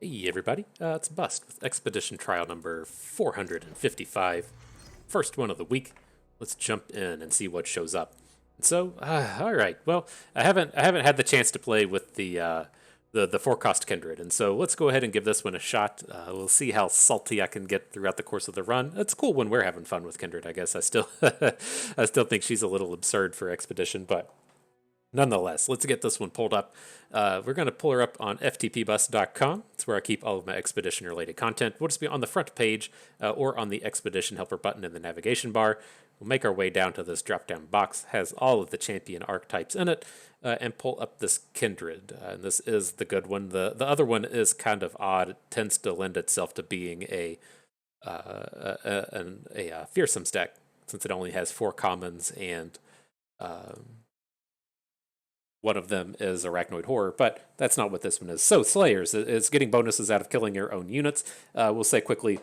Hey everybody, it's Bust with Expedition Trial number 455. First one of the week. Let's jump in and see what shows up. All right. Well, I haven't had the chance to play with the four cost Kindred, and so let's go ahead and give this one a shot. We'll see how salty I can get throughout the course of the run. It's cool when we're having fun with Kindred. I guess I still I still think she's a little absurd for Expedition, but nonetheless, let's get this one pulled up. We're going to pull her up on ftpbus.com. It's where I keep all of my expedition related content. We'll just be on the front page or on the expedition helper button in the navigation bar. We'll make our way down to this drop down box, has all of the champion archetypes in it, and pull up this Kindred. And this is the good one. The other one is kind of odd. It tends to lend itself to being a fearsome stack since it only has four commons and one of them is Arachnoid Horror, but that's not what this one is. So Slayers is getting bonuses out of killing your own units. We'll say quickly,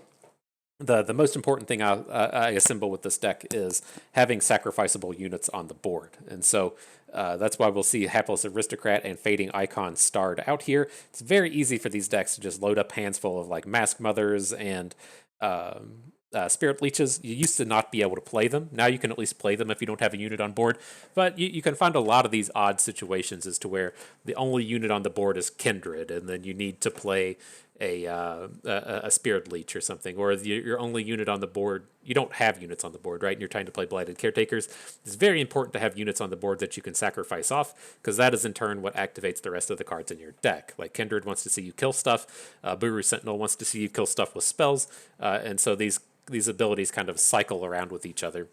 the most important thing I assemble with this deck is having sacrificable units on the board. And so that's why we'll see Hapless Aristocrat and Fading Icon starred out here. It's very easy for these decks to just load up hands full of like Mask Mothers and Spirit Leeches. You used to not be able to play them. Now you can at least play them if you don't have a unit on board. But you can find a lot of these odd situations as to where the only unit on the board is Kindred, and then you need to play a Spirit Leech or something, or your only unit on the board, you don't have units on the board, right? And you're trying to play Blighted Caretakers. It's very important to have units on the board that you can sacrifice off, because that is in turn what activates the rest of the cards in your deck. Like Kindred wants to see you kill stuff, Buru Sentinel wants to see you kill stuff with spells, and so these abilities kind of cycle around with each other.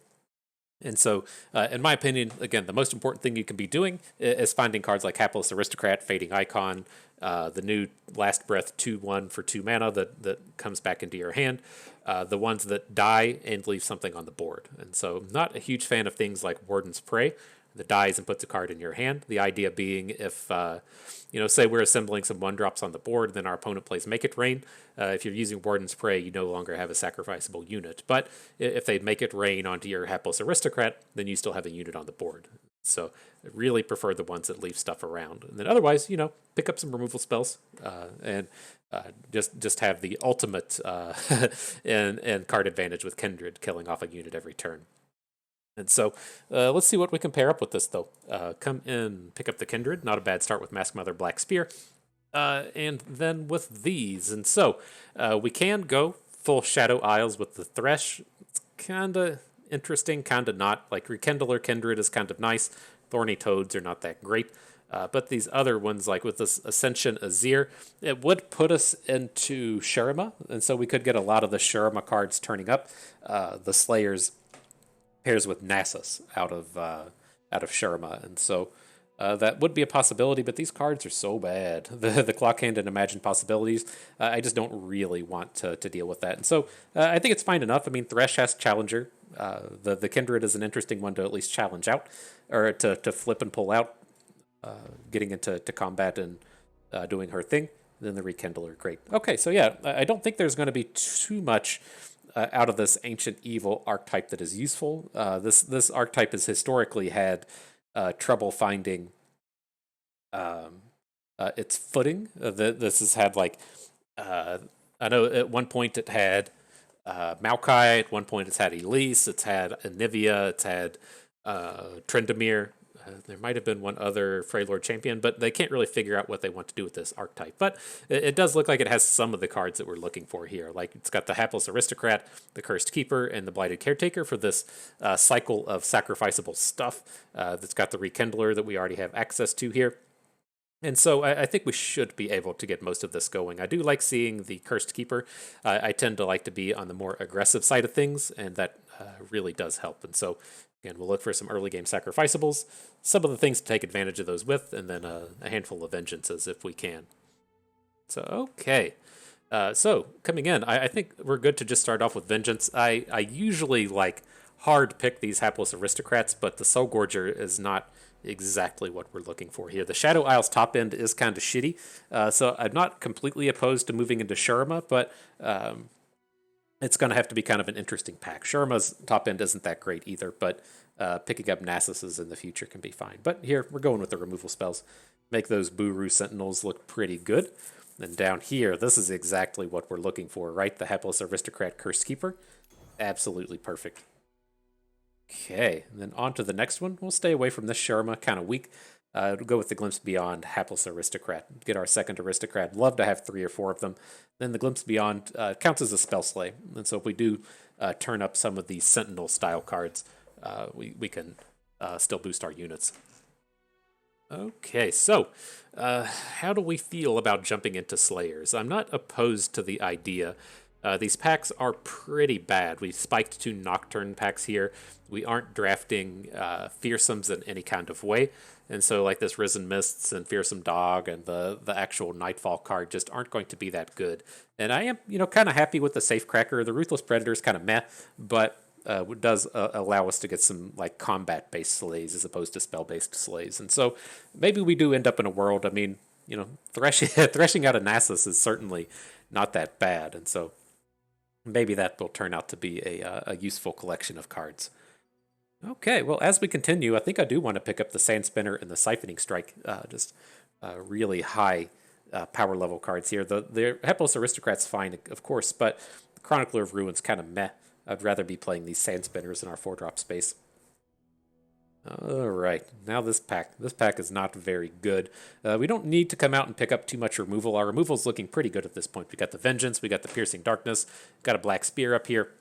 And so, in my opinion, again, the most important thing you can be doing is finding cards like Hapless Aristocrat, Fading Icon, the new Last Breath 2/1 for 2 mana that comes back into your hand, the ones that die and leave something on the board. And so, not a huge fan of things like Warden's Prey that dies and puts a card in your hand. The idea being if, say we're assembling some 1-drops on the board, and then our opponent plays Make It Rain. If you're using Warden's Prey, you no longer have a sacrificable unit. But if they Make It Rain onto your Hapless Aristocrat, then you still have a unit on the board. So I really prefer the ones that leave stuff around. And then otherwise, pick up some removal spells and just have the ultimate and card advantage with Kindred, killing off a unit every turn. And so let's see what we can pair up with this, though. Come in, pick up the Kindred. Not a bad start with Mask Mother, Black Spear. And then with these. And so we can go full Shadow Isles with the Thresh. It's kind of interesting, kind of not. Like Rekindler Kindred is kind of nice. Thorny Toads are not that great. But these other ones, like with this Ascension Azir, it would put us into Shurima. And so we could get a lot of the Shurima cards turning up. The Slayers pairs with Nasus out of Shurima, and so that would be a possibility. But these cards are so bad. The Clockhand and Imagine Possibilities. I just don't really want to deal with that, and so I think it's fine enough. I mean, Thresh has Challenger. The Kindred is an interesting one to at least challenge out, or to flip and pull out, getting into combat and doing her thing. Then the Rekindler, great. Okay, so yeah, I don't think there's going to be too much out of this Ancient Evil archetype that is useful. This archetype has historically had trouble finding its footing. This has had I know at one point it had Maokai, at one point it's had Elise, it's had Anivia, it's had Tryndamere. There might have been one other Freylord champion, but they can't really figure out what they want to do with this archetype. But it does look like it has some of the cards that we're looking for here. Like it's got the Hapless Aristocrat, the Cursed Keeper, and the Blighted Caretaker for this cycle of sacrificable stuff. That's got the Rekindler that we already have access to here. And so I think we should be able to get most of this going. I do like seeing the Cursed Keeper. I tend to like to be on the more aggressive side of things, and that really does help. And so, again, we'll look for some early game sacrificables, some of the things to take advantage of those with, and then a handful of vengeances if we can. So, okay. So, coming in, I think we're good to just start off with Vengeance. I usually hard pick these Hapless Aristocrats, but the Soul Gorger is not exactly what we're looking for here. The Shadow Isles top end is kind of shitty, so I'm not completely opposed to moving into Shurima, but it's going to have to be kind of an interesting pack. Shurima's top end isn't that great either, but picking up Nasus's in the future can be fine. But here, we're going with the removal spells. Make those Buru Sentinels look pretty good. And down here, this is exactly what we're looking for, right? The Hapless Aristocrat Curse Keeper. Absolutely perfect. Okay, and then on to the next one. We'll stay away from this Sharma, kind of weak. We'll go with the Glimpse Beyond Hapless Aristocrat. Get our second Aristocrat. Love to have 3 or 4 of them. Then the Glimpse Beyond counts as a spell slay. And so if we do turn up some of these Sentinel style cards, we can still boost our units. Okay, so how do we feel about jumping into Slayers? I'm not opposed to the idea. These packs are pretty bad. We spiked 2 Nocturne packs here. We aren't drafting Fearsomes in any kind of way. And so like this Risen Mists and Fearsome Dog and the actual Nightfall card just aren't going to be that good. And I am, kind of happy with the Safecracker. The Ruthless Predator is kind of meh, but it does allow us to get some like combat-based slays as opposed to spell-based slays. And so maybe we do end up in a world, threshing out a Nasus is certainly not that bad. And so maybe that will turn out to be a useful collection of cards. Okay, well, as we continue, I think I do want to pick up the Sand Spinner and the Siphoning Strike, just really high power level cards here. The Hapless Aristocrat's fine, of course, but the Chronicler of Ruin's kind of meh. I'd rather be playing these Sand Spinners in our 4-drop space. Alright, now this pack. This pack is not very good. We don't need to come out and pick up too much removal. Our removal's looking pretty good at this point. We got the Vengeance, we got the Piercing Darkness, got a Black Spear up here.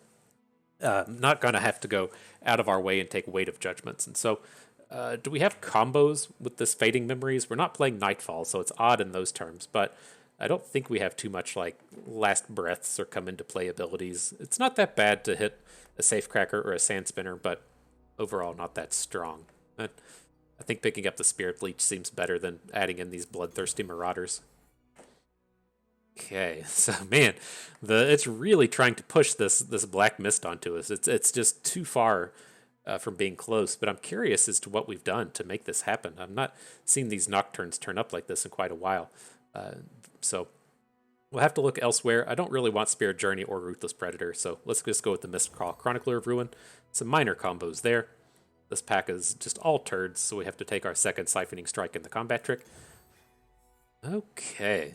Not going to have to go out of our way and take Weight of Judgments. And so, do we have combos with this Fading Memories? We're not playing Nightfall, so it's odd in those terms, but I don't think we have too much like Last Breaths or come into play abilities. It's not that bad to hit a Safecracker or a Sand Spinner, but overall not that strong. I think picking up the Spirit Leech seems better than adding in these Bloodthirsty Marauders. Okay, so man, it's really trying to push this Black Mist onto us. It's just too far from being close, but I'm curious as to what we've done to make this happen. I've not seen these Nocturnes turn up like this in quite a while. So we'll have to look elsewhere. I don't really want Spirit Journey or Ruthless Predator, so let's just go with the Mistcrawl Chronicler of Ruin. Some minor combos there. This pack is just all turds, so we have to take our second Siphoning Strike in the combat trick. Okay.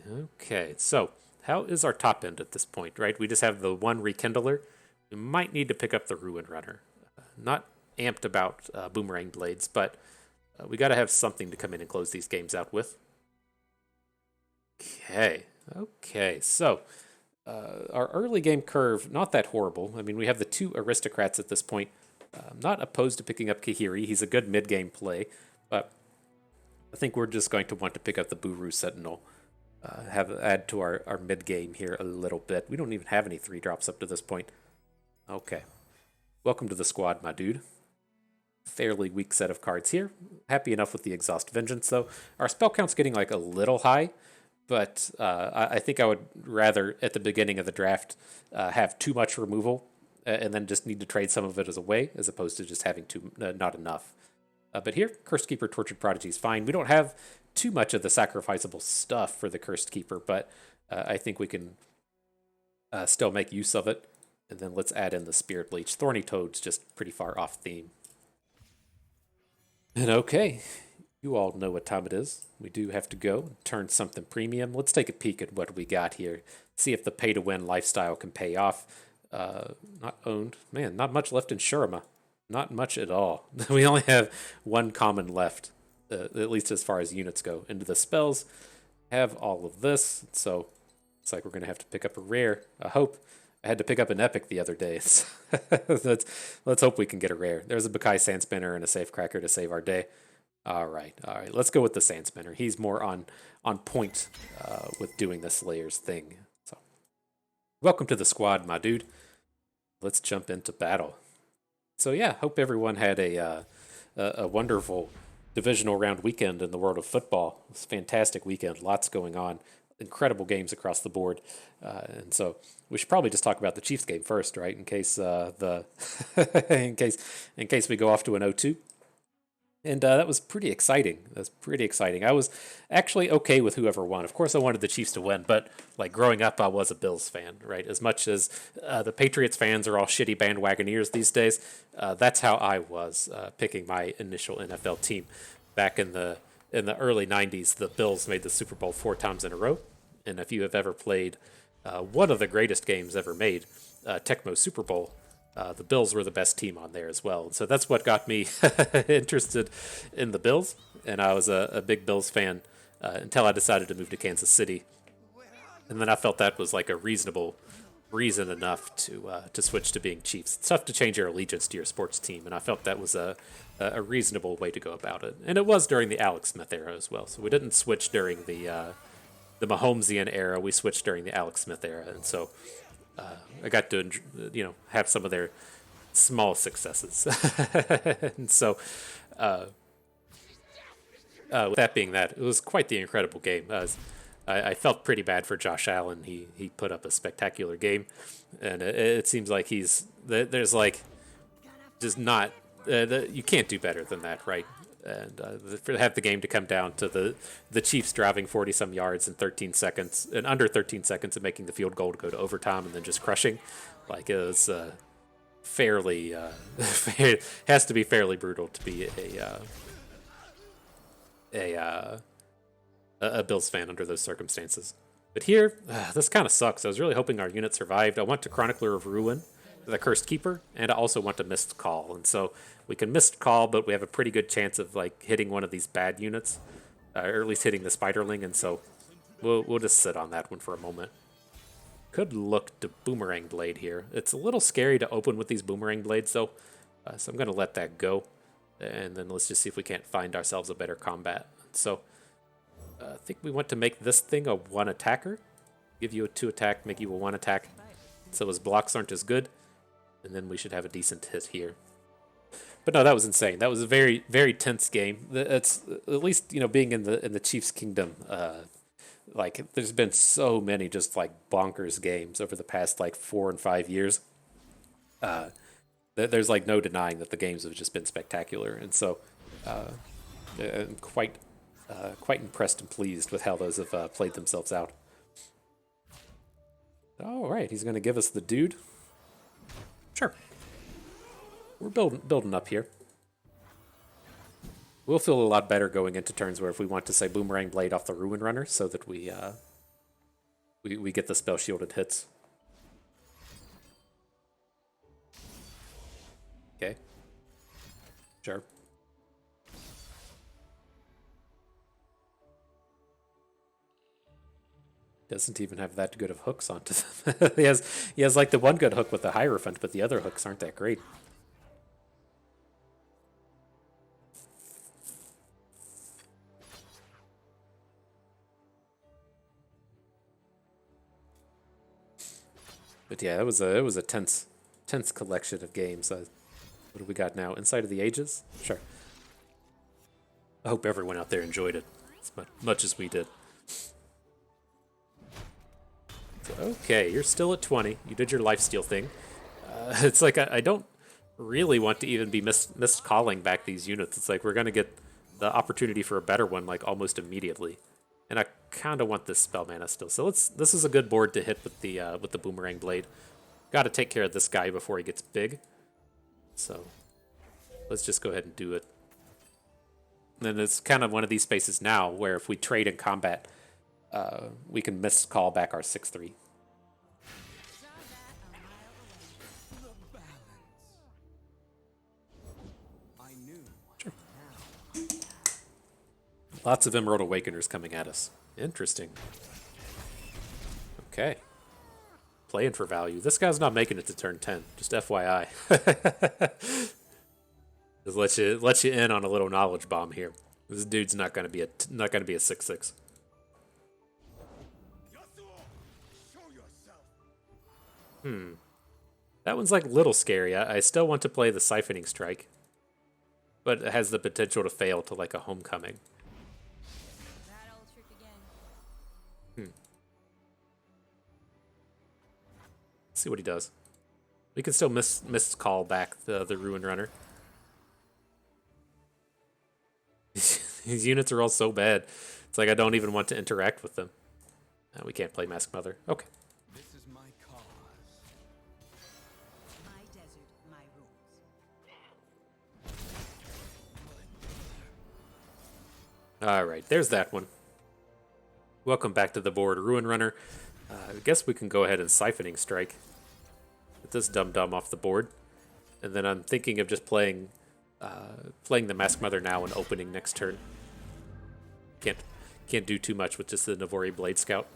So how is our top end at this point, right? We just have the 1 Rekindler. We might need to pick up the Ruin Runner. Not amped about Boomerang Blades, but we got to have something to come in and close these games out with. Okay, so our early game curve, not that horrible. I mean, we have the 2 Aristocrats at this point. I'm not opposed to picking up Kahiri. He's a good mid-game play, but I think we're just going to want to pick up the Buru Sentinel. Add to our mid-game here a little bit. We don't even have any 3-drops up to this point. Okay. Welcome to the squad, my dude. Fairly weak set of cards here. Happy enough with the Exhaust Vengeance, though. Our spell count's getting like a little high, but I think I would rather, at the beginning of the draft, have too much removal and then just need to trade some of it as away, as opposed to just having not enough. But here, Cursed Keeper, Tortured Prodigy is fine. We don't have too much of the sacrificable stuff for the Cursed Keeper, but I think we can still make use of it. And then let's add in the Spirit Leech. Thorny Toad's just pretty far off theme. And okay, you all know what time it is. We do have to go and turn something premium. Let's take a peek at what we got here. See if the pay-to-win lifestyle can pay off. Not owned. Man, not much left in Shurima. Not much at all. We only have 1 common left, at least as far as units go. Into the spells, have all of this, so it's like we're going to have to pick up a rare. I hope. I had to pick up an epic the other day. Let's hope we can get a rare. There's a Bakai Sand Spinner and a Safecracker to save our day. All right. Let's go with the Sand Spinner. He's more on point with doing the Slayer's thing. So, welcome to the squad, my dude. Let's jump into battle. So yeah, hope everyone had a wonderful divisional round weekend in the world of football. It was a fantastic weekend, lots going on, incredible games across the board, and so we should probably just talk about the Chiefs game first, right? In case in case we go off to an 0-2. And that was pretty exciting. I was actually okay with whoever won. Of course, I wanted the Chiefs to win, but like growing up, I was a Bills fan, right? As much as the Patriots fans are all shitty bandwagoneers these days, that's how I was picking my initial NFL team. Back in the early '90s, the Bills made the Super Bowl 4 times in a row, And if you have ever played one of the greatest games ever made, Tecmo Super Bowl, the Bills were the best team on there as well. And so that's what got me interested in the Bills. And I was a big Bills fan until I decided to move to Kansas City. And then I felt that was like a reasonable reason enough to switch to being Chiefs. It's tough to change your allegiance to your sports team, and I felt that was a reasonable way to go about it. And it was during the Alex Smith era as well. So we didn't switch during the Mahomesian era. We switched during the Alex Smith era, and so I got to have some of their small successes. And so with that being that, it was quite the incredible game. I felt pretty bad for Josh Allen. He put up a spectacular game, and it seems like there's like just not you can't do better than that, right? And to have the game to come down to the Chiefs driving 40 some yards in 13 seconds, and under 13 seconds, and making the field goal to go to overtime, and then just crushing, like it was fairly has to be fairly brutal to be a Bills fan under those circumstances. But here, this kind of sucks. I was really hoping our unit survived. I went to Chronicler of Ruin, the Cursed Keeper, and I also want to Missed Call. And so we can Missed Call, but we have a pretty good chance of like hitting one of these bad units, or at least hitting the Spiderling. And so we'll just sit on that one for a moment. Could look to Boomerang Blade here. It's a little scary to open with these Boomerang Blades, though, so I'm going to let that go. And then let's just see if we can't find ourselves a better combat. So I think we want to make this thing a 1 attacker. Give you a 2 attack, make you a 1 attack. So his blocks aren't as good. And then we should have a decent hit here. But no, that was insane. That was a very, very tense game. It's at least, being in the Chiefs Kingdom, like there's been so many just like bonkers games over the past like 4 and 5 years. There's like no denying that the games have just been spectacular. And so I'm quite impressed and pleased with how those have played themselves out. All right, he's going to give us the dude. Sure. We're building up here. We'll feel a lot better going into turns where if we want to say Boomerang Blade off the Ruin Runner so that we get the spell shielded hits. Okay. Sure. Doesn't even have that good of hooks onto them. he has like the one good hook with the Hierophant, but the other hooks aren't that great. But yeah, it was a tense collection of games. What do we got now? Inside of the Ages? Sure. I hope everyone out there enjoyed it as much as we did. Okay, you're still at 20. You did your lifesteal thing. It's like I don't really want to even be miscalling back these units. It's like we're going to get the opportunity for a better one like almost immediately. And I kind of want this spell mana still. So this is a good board to hit with the Boomerang Blade. Got to take care of this guy before he gets big. So let's just go ahead and do it. And then it's kind of one of these spaces now where if we trade in combat, we can miscall back our 6/3. Sure. Lots of Emerald Awakeners coming at us. Interesting. Okay. Playing for value. This guy's not making it to turn 10. Just FYI. Just let you in on a little knowledge bomb here. This dude's not going to be a 6/6. That one's like a little scary. I still want to play the Siphoning Strike, but it has the potential to fail to like a Homecoming. Let's see what he does. We can still miscall back the Ruin Runner. These units are all so bad. It's like I don't even want to interact with them. We can't play Mask Mother. Okay. This is my cause. My desert, my rules. All right, there's that one. Welcome back to the board, Ruin Runner. I guess we can go ahead and Siphoning Strike. Get this dum-dum off the board. And then I'm thinking of just playing the Mask Mother now and opening next turn. Can't do too much with just the Navori Blade Scout.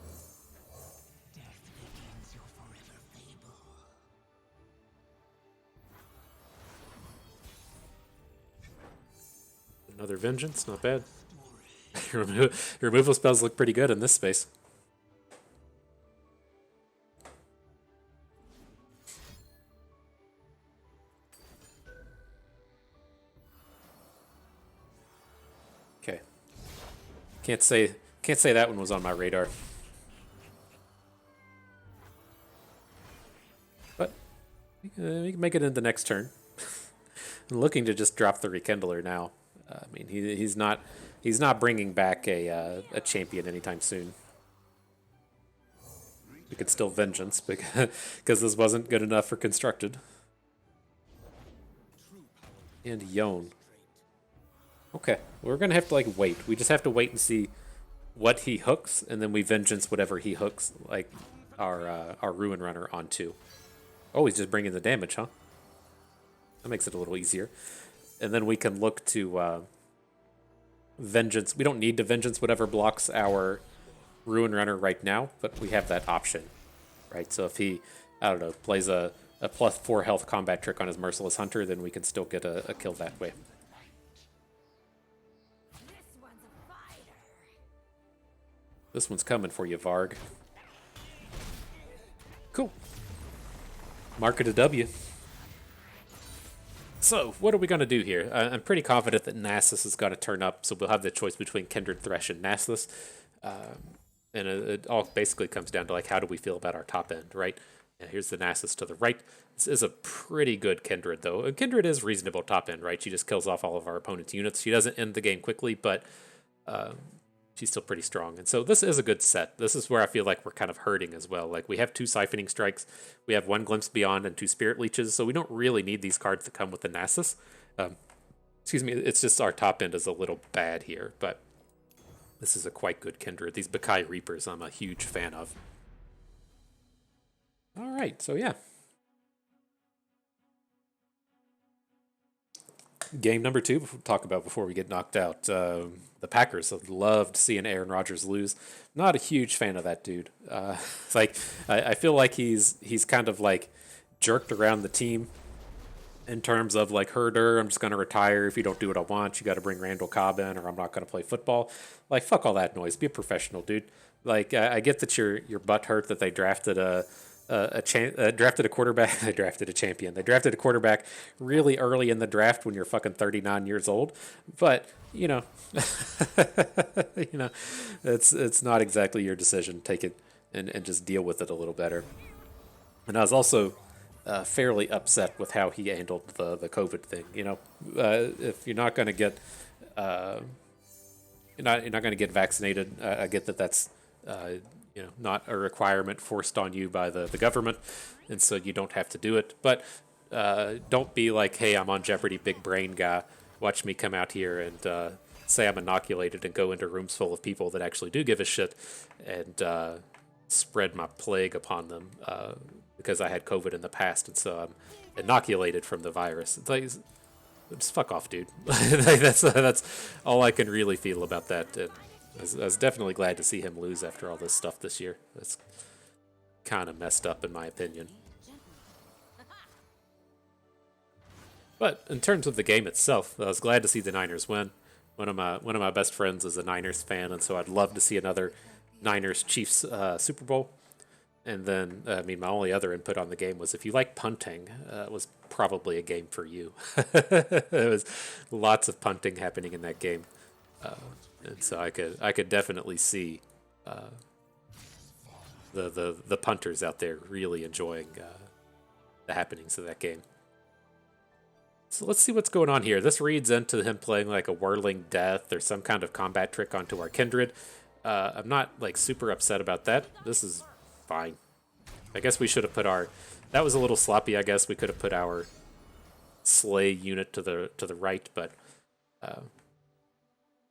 Another Vengeance, not bad. Removal spells look pretty good in this space. Okay. Can't say that one was on my radar. But we can make it into next turn. I'm looking to just drop the Rekindler now. I mean, he's not bringing back a champion anytime soon. We could still Vengeance because this wasn't good enough for Constructed. And Yone. Okay, we're gonna have to like wait. We just have to wait and see what he hooks, and then we Vengeance whatever he hooks, like our Ruin Runner onto. Oh, he's just bringing the damage, huh? That makes it a little easier. And then we can look to Vengeance. We don't need to Vengeance whatever blocks our Ruin Runner right now, but we have that option, right? So if he, I don't know, plays a +4 health combat trick on his Merciless Hunter, then we can still get a kill that way. This one's coming for you, Varg. Cool. Mark it a W. So, what are we going to do here? I'm pretty confident that Nasus has got to turn up, so we'll have the choice between Kindred, Thresh, and Nasus. And it all basically comes down to, like, how do we feel about our top end, right? And here's the Nasus to the right. This is a pretty good Kindred, though. Kindred is reasonable top end, right? She just kills off all of our opponent's units. She doesn't end the game quickly, but she's still pretty strong. And so this is a good set. This is where I feel like we're kind of hurting as well. Like, we have 2 Siphoning Strikes, we have 1 Glimpse Beyond, and 2 Spirit Leeches, so we don't really need these cards that come with the Nasus. Excuse me, it's just our top end is a little bad here, but this is a quite good Kindred. These Bakai Reapers I'm a huge fan of. Alright, so yeah. Game number 2, talk about before we get knocked out. The Packers have loved seeing Aaron Rodgers lose. Not a huge fan of that dude. It's like I feel like he's kind of like jerked around the team in terms of like, herder, I'm just going to retire. If you don't do what I want, you got to bring Randall Cobb in, or I'm not going to play football. Like, fuck all that noise. Be a professional, dude. Like, I get that your butt hurt that they drafted drafted a quarterback. They drafted a champion. They drafted a quarterback really early in the draft when you're fucking 39 years old. But you know, it's not exactly your decision. Take it and just deal with it a little better. And I was also fairly upset with how he handled the COVID thing. You know, if you're not going to get you're not going to get vaccinated, I get that that's not a requirement forced on you by the government, and so you don't have to do it. But don't be like, hey, I'm on Jeopardy, big brain guy. Watch me come out here and say I'm inoculated and go into rooms full of people that actually do give a shit and spread my plague upon them because I had COVID in the past, and so I'm inoculated from the virus. It's like, just fuck off, dude. That's all I can really feel about that. And I was definitely glad to see him lose after all this stuff this year. That's kind of messed up, in my opinion. But in terms of the game itself, I was glad to see the Niners win. One of my best friends is a Niners fan, and so I'd love to see another Niners Chiefs Super Bowl. And then, my only other input on the game was, if you like punting, it was probably a game for you. There was lots of punting happening in that game. And so I could definitely see the punters out there really enjoying the happenings of that game. So let's see what's going on here. This reads into him playing like a Whirling Death or some kind of combat trick onto our Kindred. I'm not like super upset about that. This is fine. I guess we should have put our... That was a little sloppy, I guess. We could have put our Slay unit to the right, but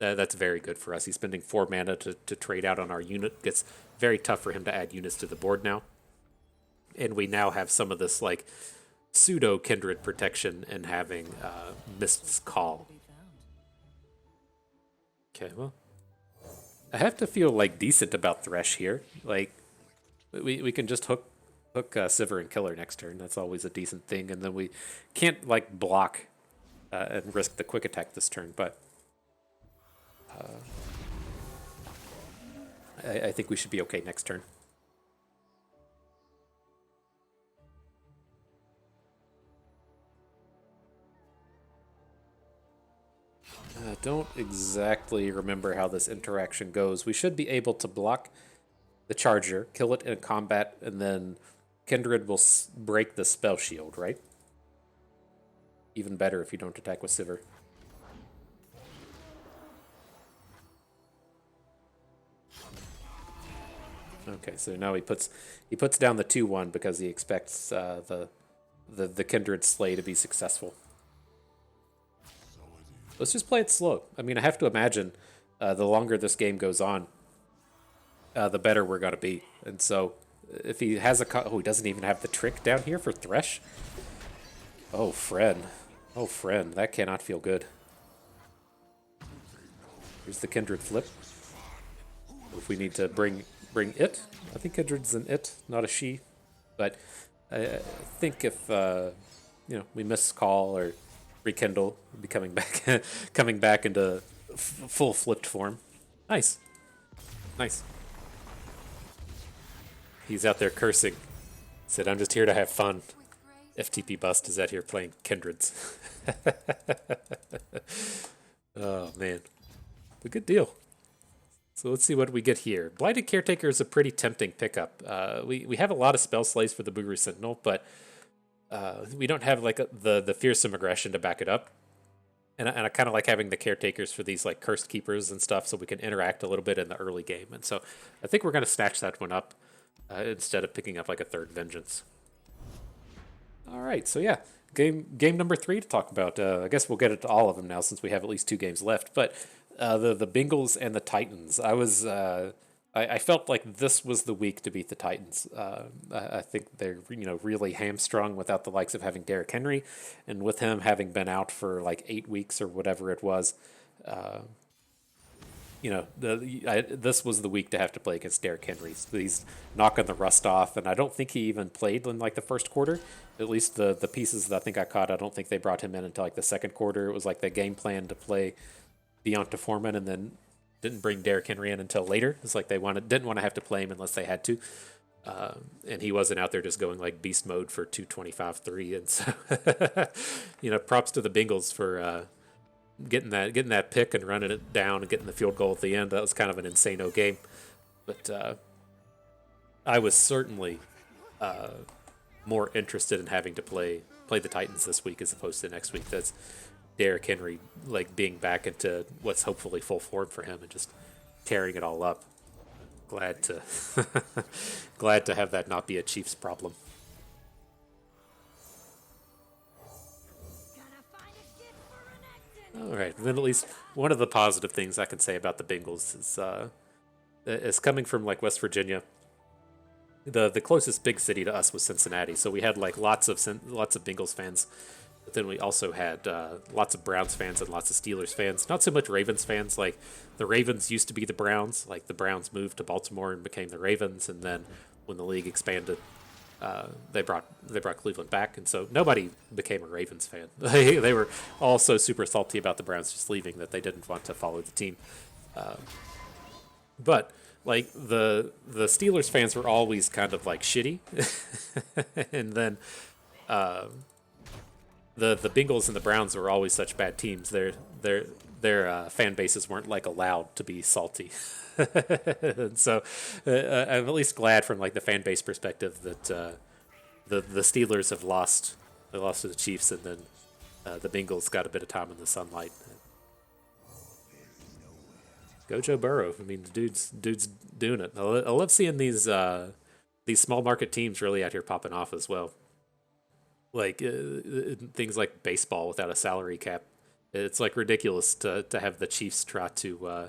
That's very good for us. He's spending 4 mana to trade out on our unit. It's very tough for him to add units to the board now. And we now have some of this like pseudo Kindred protection and having Mist's Call. Okay, well, I have to feel like decent about Thresh here. Like we can just hook Sivir and kill her next turn. That's always a decent thing. And then we can't like block and risk the quick attack this turn. But I think we should be okay next turn. I don't exactly remember how this interaction goes. We should be able to block the charger, kill it in combat, and then Kindred will break the spell shield, right? Even better if you don't attack with Sivir. Okay, so now he puts down the 2-1 because he expects the Kindred Slay to be successful. Let's just play it slow. I mean, I have to imagine the longer this game goes on, the better we're going to be. And so if he has oh, he doesn't even have the trick down here for Thresh? Oh, friend. Oh, friend. That cannot feel good. Here's the Kindred flip. If we need to bring it. I think Kindred's an it, not a she. But I think if we miss call or rekindle, we'll be coming back into full flipped form. Nice. Nice. He's out there cursing. Said, I'm just here to have fun. FTP Bust is out here playing Kindreds. Oh, man. A good deal. So let's see what we get here. Blighted Caretaker is a pretty tempting pickup. We have a lot of spell slays for the Boogery Sentinel, but we don't have like the fearsome aggression to back it up. And I kind of like having the Caretakers for these like Cursed Keepers and stuff so we can interact a little bit in the early game. And so I think we're going to snatch that one up instead of picking up like a third Vengeance. All right, so yeah, game number 3 to talk about. I guess we'll get into all of them now since we have at least 2 games left. But the Bengals and the Titans. I felt like this was the week to beat the Titans. I think they're really hamstrung without the likes of having Derrick Henry, and with him having been out for like 8 weeks or whatever it was. This was the week to have to play against Derrick Henry. He's knocking the rust off, and I don't think he even played in like the first quarter. At least the pieces that I think I caught, I don't think they brought him in until like the second quarter. It was like the game plan to play Deonta Foreman and then didn't bring Derrick Henry in until later. It's like they didn't want to have to play him unless they had to. And he wasn't out there just going like beast mode for 225-3. And so, props to the Bengals for getting that pick and running it down and getting the field goal at the end. That was kind of an insane-o game. But I was certainly more interested in having to play the Titans this week as opposed to next week. That's Derrick Henry like being back into what's hopefully full form for him and just tearing it all up. Glad to have that not be a Chiefs problem. All right, then at least one of the positive things I can say about the Bengals is coming from like West Virginia. The closest big city to us was Cincinnati, so we had like lots of Bengals fans. But then we also had lots of Browns fans and lots of Steelers fans. Not so much Ravens fans. Like the Ravens used to be the Browns. Like the Browns moved to Baltimore and became the Ravens. And then when the league expanded, they brought Cleveland back. And so nobody became a Ravens fan. They were all so super salty about the Browns just leaving that they didn't want to follow the team. But like the Steelers fans were always kind of like shitty. And then the Bengals and the Browns were always such bad teams. Their fan bases weren't like allowed to be salty, and so I'm at least glad from like the fan base perspective that the Steelers have lost. They lost to the Chiefs, and then the Bengals got a bit of time in the sunlight. Go Joe Burrow! I mean, the dude's doing it. I love seeing these small market teams really out here popping off as well. Like things like baseball without a salary cap It's like ridiculous to have the Chiefs try to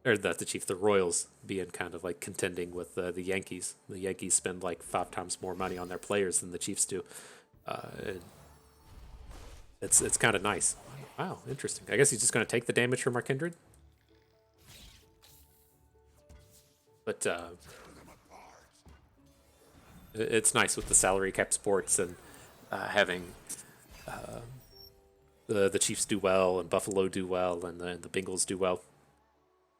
or not the Chiefs, the Royals being kind of like contending with the Yankees. The Yankees spend like 5 times more money on their players than the Chiefs do. And it's kind of nice. Wow, interesting. I guess he's just going to take the damage from our Kindred. But it's nice with the salary cap sports and having the Chiefs do well and Buffalo do well and the Bengals do well.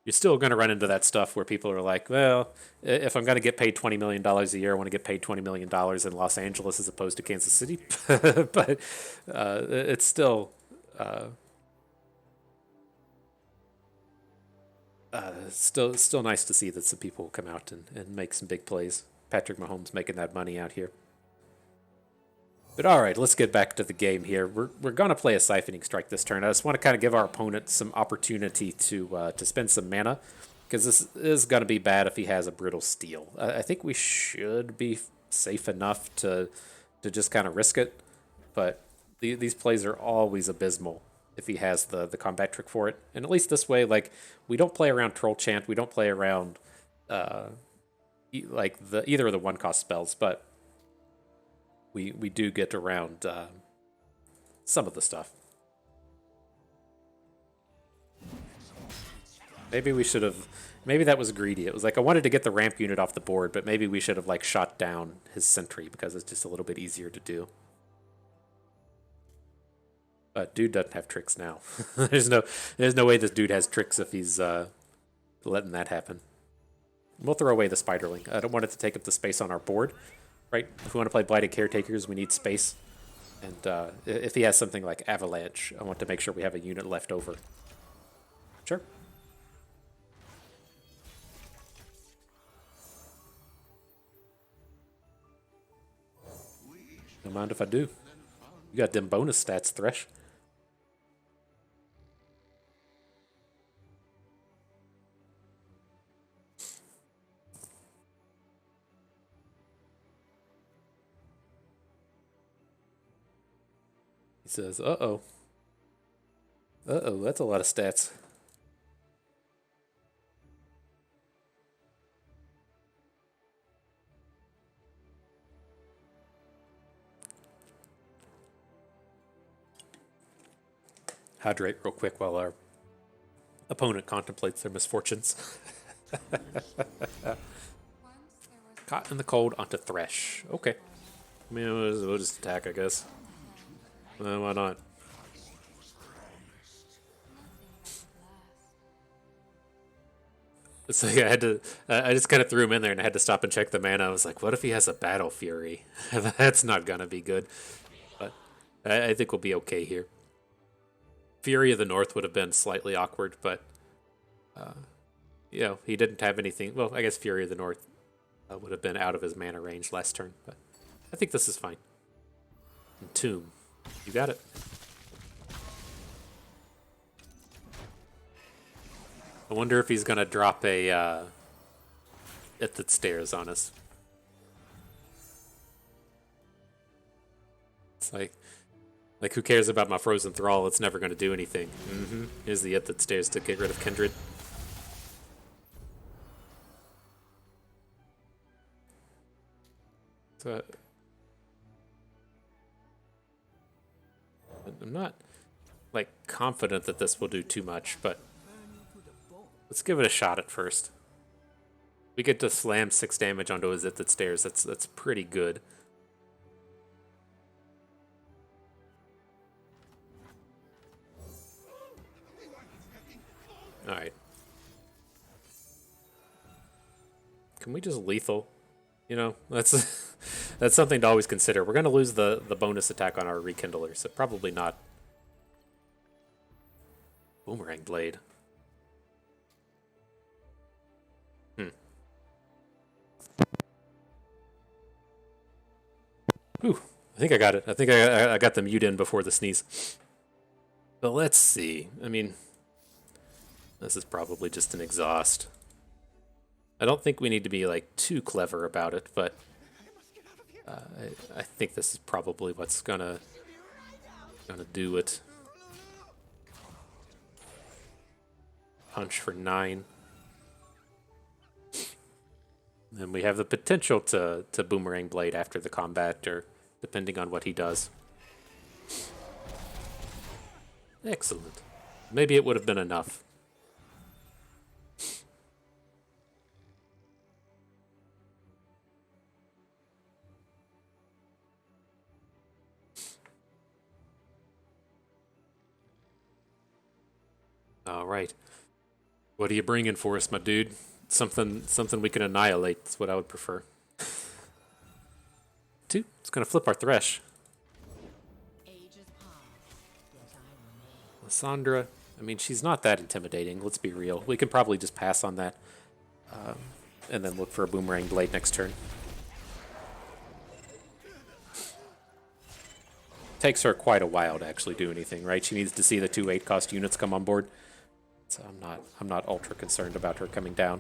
You're still going to run into that stuff where people are like, well, if I'm going to get paid $20 million a year, I want to get paid $20 million in Los Angeles as opposed to Kansas City. But it's still still nice to see that some people come out and make some big plays. Patrick Mahomes making that money out here. But all right, let's get back to the game here. We're gonna play a Siphoning Strike this turn. I just want to kind of give our opponent some opportunity to spend some mana, because this is gonna be bad if he has a Brutal Steel. I think we should be safe enough to just kind of risk it, but these plays are always abysmal if he has the combat trick for it. And at least this way, like, we don't play around Troll Chant, we don't play around like either of the 1-cost spells, but we do get around some of the stuff. Maybe we should have. Maybe that was greedy. It was like I wanted to get the ramp unit off the board, but maybe we should have like shot down his sentry because it's just a little bit easier to do. But dude doesn't have tricks now. there's no way this dude has tricks if he's letting that happen. We'll throw away the Spiderling. I don't want it to take up the space on our board. Right? If we want to play Blighted Caretakers, we need space. And if he has something like Avalanche, I want to make sure we have a unit left over. Sure. Don't mind if I do. You got them bonus stats, Thresh. He says, uh-oh. Uh-oh, that's a lot of stats. Hydrate real quick while our opponent contemplates their misfortunes. Caught in the cold onto Thresh. Okay. I mean, we'll just attack, I guess. Why not? So yeah, I just kind of threw him in there and I had to stop and check the mana. I was like, what if he has a Battle Fury? That's not gonna be good. But I think we'll be okay here. Fury of the North would have been slightly awkward, but you know, he didn't have anything. Well, I guess Fury of the North would have been out of his mana range last turn, but I think this is fine. And Tomb, you got it. I wonder if he's gonna drop a Ithid Stairs on us. It's like who cares about my Frozen Thrall? It's never gonna do anything. Here's the Ithid Stairs to get rid of Kindred. So I'm not like confident that this will do too much, but let's give it a shot at first. We get to slam 6 damage onto his Ithid Stairs. That's pretty good. All right. Can we just lethal? You know, that's that's something to always consider. We're going to lose the bonus attack on our Rekindler, so probably not. Boomerang Blade. Ooh, I think I got it. I think I got the mute in before the sneeze. But let's see. I mean, this is probably just an exhaust. I don't think we need to be like too clever about it, but I think this is probably what's gonna do it. punch for 9. And we have the potential to boomerang blade after the combat, or depending on what he does. Excellent. Maybe it would have been enough. All right. What are you bringing for us, my dude? Something we can annihilate. That's what I would prefer. 2. It's gonna flip our Thresh. Lysandra. I mean, she's not that intimidating. Let's be real. We can probably just pass on that, and then look for a boomerang blade next turn. Takes her quite a while to actually do anything, right? She needs to see the 2 8-cost units come on board. So I'm not ultra concerned about her coming down.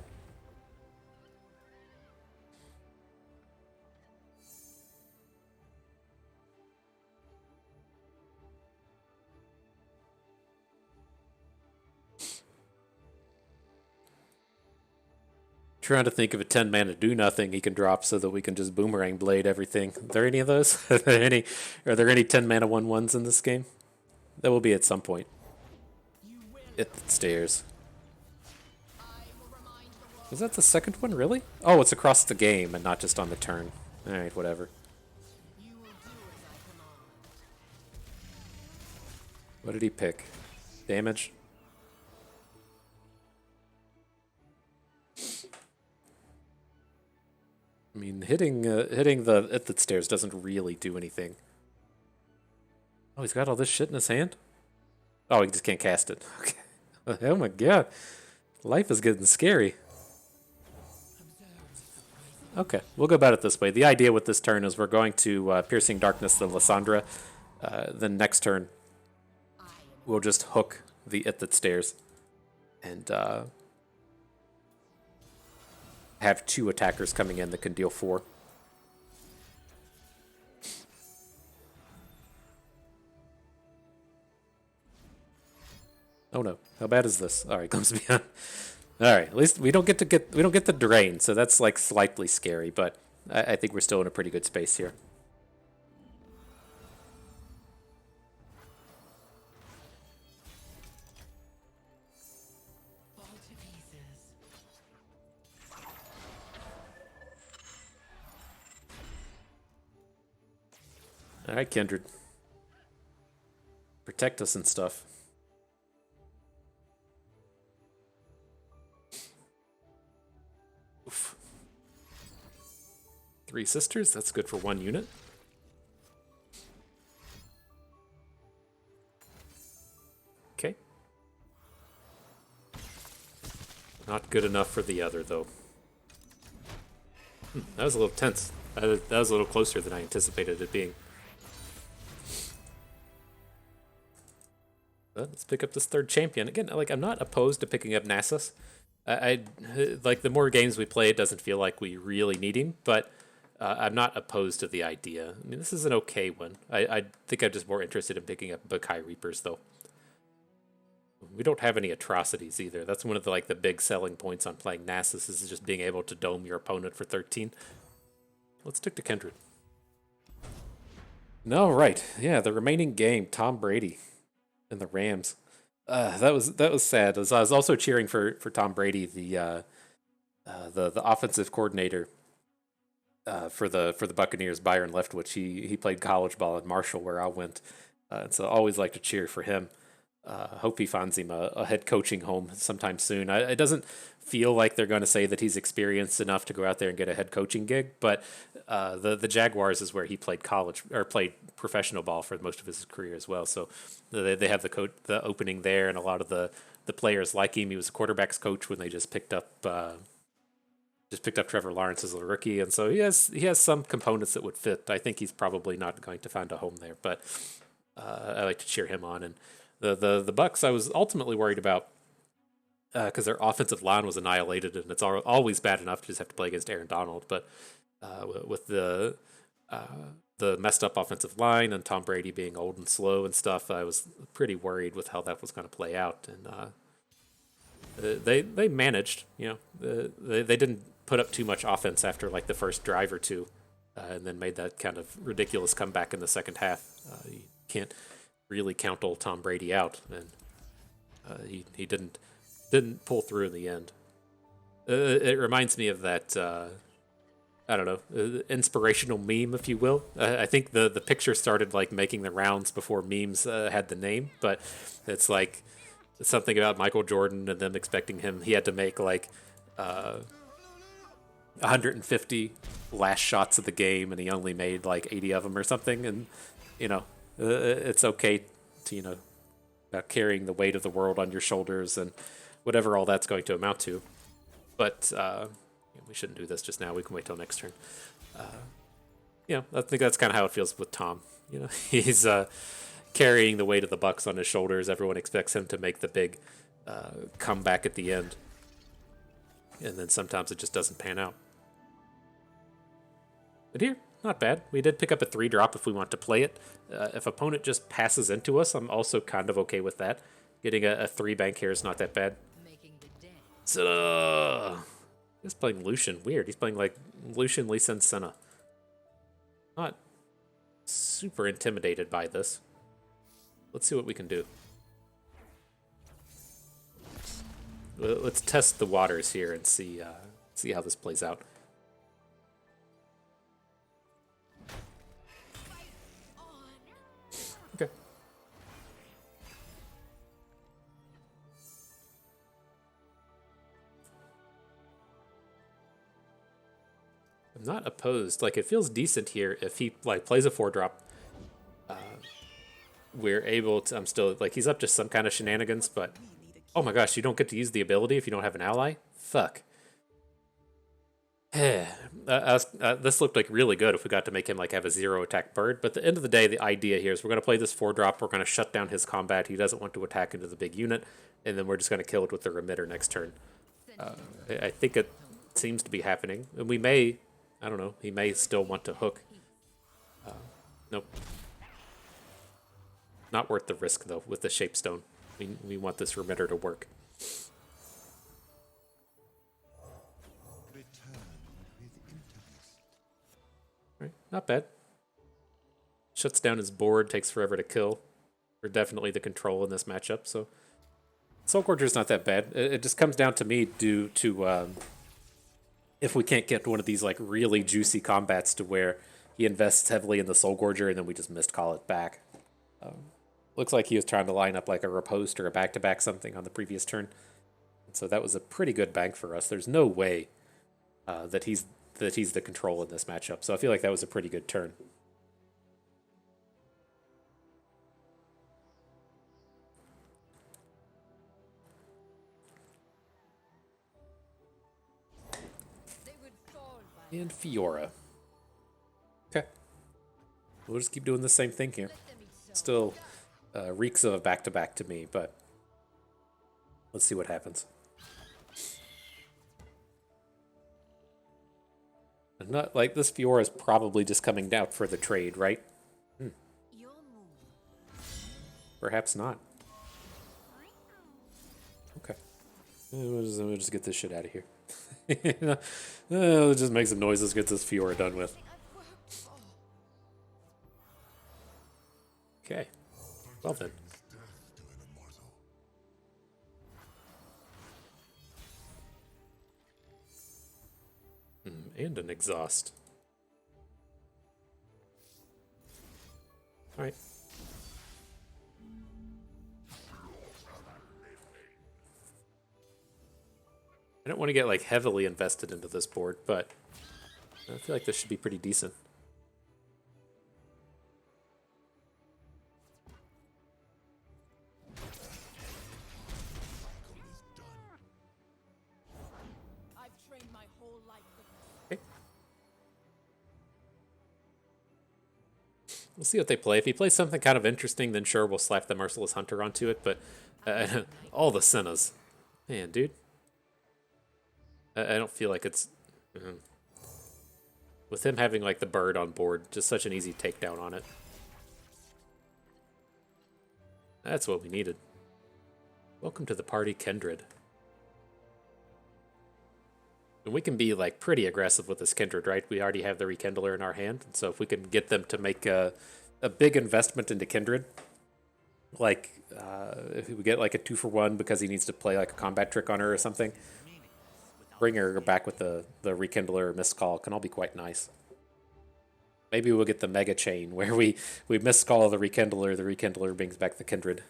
Trying to think of a 10 mana do nothing he can drop so that we can just boomerang blade everything. Are there any of those? Are there any 10 mana 1/1s in this game? There will be at some point. Hit the stairs. Is that the second one, really? Oh, it's across the game and not just on the turn. Alright, whatever. What did he pick? Damage? I mean, hitting the at the stairs doesn't really do anything. Oh, he's got all this shit in his hand? Oh, he just can't cast it. Okay. Oh my god. Life is getting scary. Okay, we'll go about it this way. The idea with this turn is we're going to Piercing Darkness the Lysandra. Then next turn, we'll just hook the Ithit Stairs and have 2 attackers coming in that can deal 4. Oh no! How bad is this? All right, comes beyond. All right, at least we don't get the drain, so that's like slightly scary, but I think we're still in a pretty good space here. All right, Kindred, protect us and stuff. Oof. 3 sisters. That's good for 1 unit. Okay. Not good enough for the other, though. That was a little tense. That was a little closer than I anticipated it being. Let's pick up this 3rd champion. Again, like, I'm not opposed to picking up Nasus. I like, the more games we play, it doesn't feel like we really need him, but I'm not opposed to the idea. I mean, this is an okay one. I think I'm just more interested in picking up Bakai Reapers, though. We don't have any atrocities either. That's one of the big selling points on playing Nasus, is just being able to dome your opponent for 13. Let's stick to Kindred. No, right. Yeah, the remaining game, Tom Brady and the Rams. That was sad. I was also cheering for Tom Brady, the offensive coordinator for the Buccaneers, Byron Leftwich. He played college ball at Marshall, where I went, and so I always like to cheer for him. Hope he finds him a head coaching home sometime soon. It doesn't feel like they're going to say that he's experienced enough to go out there and get a head coaching gig, but the Jaguars is where he played college or played professional ball for most of his career as well. So they have the opening there, and a lot of the players like him. He was a quarterback's coach when they just picked up Trevor Lawrence as a rookie, and so he has some components that would fit. I think he's probably not going to find a home there, but I like to cheer him on. And the Bucks, I was ultimately worried about because their offensive line was annihilated, and it's always bad enough to just have to play against Aaron Donald. But with the messed up offensive line and Tom Brady being old and slow and stuff, I was pretty worried with how that was going to play out. And they managed. They didn't put up too much offense after like the first drive or two, and then made that kind of ridiculous comeback in the second half. You can't really count old Tom Brady out, and he didn't pull through in the end. It reminds me of that. I don't know, inspirational meme, if you will. I think the picture started like making the rounds before memes had the name, but it's like something about Michael Jordan and them expecting him. He had to make like 150 last shots of the game, and he only made like 80 of them or something. And it's okay to about carrying the weight of the world on your shoulders and whatever all that's going to amount to. But we shouldn't do this just now. We can wait till next turn. I think that's kind of how it feels with Tom. He's carrying the weight of the Bucks on his shoulders. Everyone expects him to make the big comeback at the end, and then sometimes it just doesn't pan out. But here, not bad. We did pick up a 3-drop if we want to play it. If opponent just passes into us, I'm also kind of okay with that. Getting a 3-bank here is not that bad. He's playing Lucian. Weird. He's playing like Lucian, Lee Sin, Senna. Not super intimidated by this. Let's see what we can do. Let's test the waters here and see how this plays out. Okay. I'm not opposed. Like, it feels decent here if he like plays a 4-drop. We're able to. I'm still like, he's up to some kind of shenanigans, but oh my gosh, you don't get to use the ability if you don't have an ally. Fuck. This looked like really good if we got to make him like have a 0 attack bird. But at the end of the day, the idea here is we're going to play this 4-drop. We're going to shut down his combat. He doesn't want to attack into the big unit, and then we're just going to kill it with the remitter next turn. I think it seems to be happening, and we may. I don't know. He may still want to hook. Nope. Not worth the risk, though, with the Shapestone. We want this remitter to work. Right, not bad. Shuts down his board, takes forever to kill. We're definitely the control in this matchup, so... Soulgorger's not that bad. It just comes down to me due to... if we can't get one of these like really juicy combats to where he invests heavily in the Soulgorger and then we just missed call it back. Looks like he was trying to line up like a riposte or a back-to-back something on the previous turn. So that was a pretty good bank for us. There's no way that he's the control in this matchup. So I feel like that was a pretty good turn. And Fiora. Okay. We'll just keep doing the same thing here. Still reeks of a back-to-back to me, but let's see what happens. I'm not like this. Fiora is probably just coming down for the trade, right? Perhaps not. Okay. We'll just get this shit out of here. Let's just make some noises, get this Fiora done with. Okay. Well then. And an exhaust. Alright. I don't want to get like heavily invested into this board, but I feel like this should be pretty decent. We'll see what they play. If he plays something kind of interesting, then sure, we'll slap the Merciless Hunter onto it, but all the Sennas. Man, dude. I don't feel like it's... with him having, like, the bird on board, just such an easy takedown on it. That's what we needed. Welcome to the party, Kindred. And we can be like pretty aggressive with this Kindred, right? We already have the Rekindler in our hand, and so if we can get them to make a big investment into Kindred, like if we get like a 2-for-1 because he needs to play like a combat trick on her or something, bring her back with the Rekindler or Mist Call can all be quite nice. Maybe we'll get the Mega Chain where we Mist Call the Rekindler brings back the Kindred.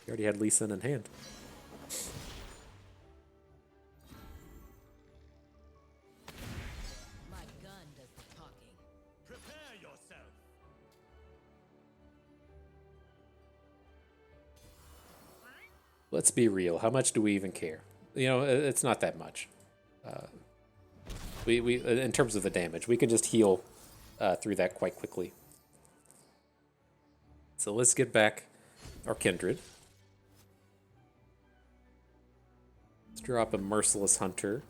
He already had Lee Sin in hand. My gun does the talking. Prepare yourself. Let's be real. How much do we even care? You know, it's not that much. We in terms of the damage, we can just heal through that quite quickly. So let's get back our Kindred. Let's drop a Merciless Hunter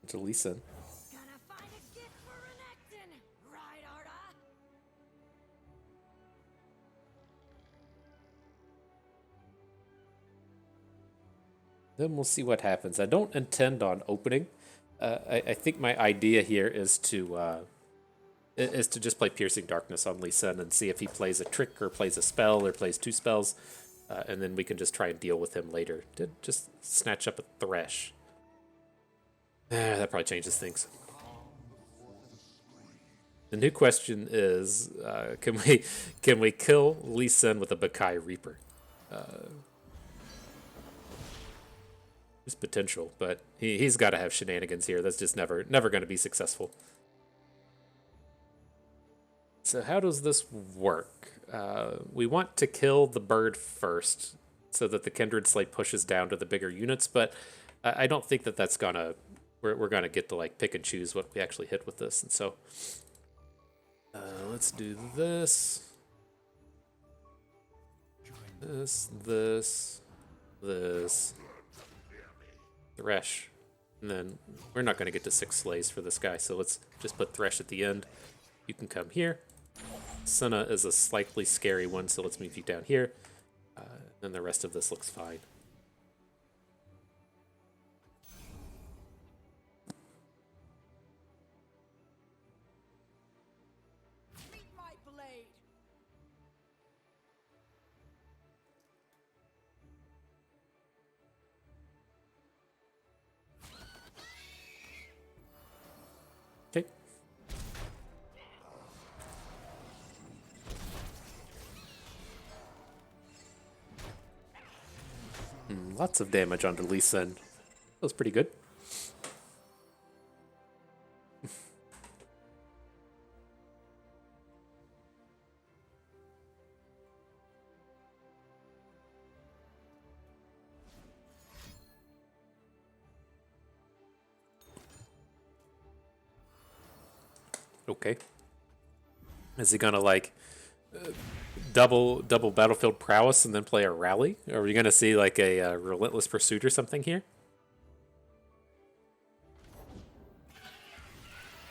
into Lee Sin. Gonna find a gift for Renekton, right, Arda? Then we'll see what happens. I don't intend on opening. I think my idea here is to just play Piercing Darkness on Lee Sin and see if he plays a trick or plays a spell or plays 2 spells, and then we can just try and deal with him later. To just snatch up a Thresh. That probably changes things. The new question is, can we kill Lee Sin with a Bakai Reaper? There's potential, but he's got to have shenanigans here. That's just never going to be successful. So how does this work? We want to kill the bird first so that the Kindred Slate pushes down to the bigger units, but I don't think that that's gonna... We're gonna get to like pick and choose what we actually hit with this, and so let's do this, this, Thresh, and then we're not gonna get to 6 slays for this guy, so let's just put Thresh at the end. You can come here. Senna is a slightly scary one, so let's move you down here. And the rest of this looks fine. Meet my blade. Okay. Lots of damage onto Lee Sin. That was pretty good. Okay. Is he gonna like double battlefield prowess and then play a rally? Are we gonna see like a relentless pursuit or something here?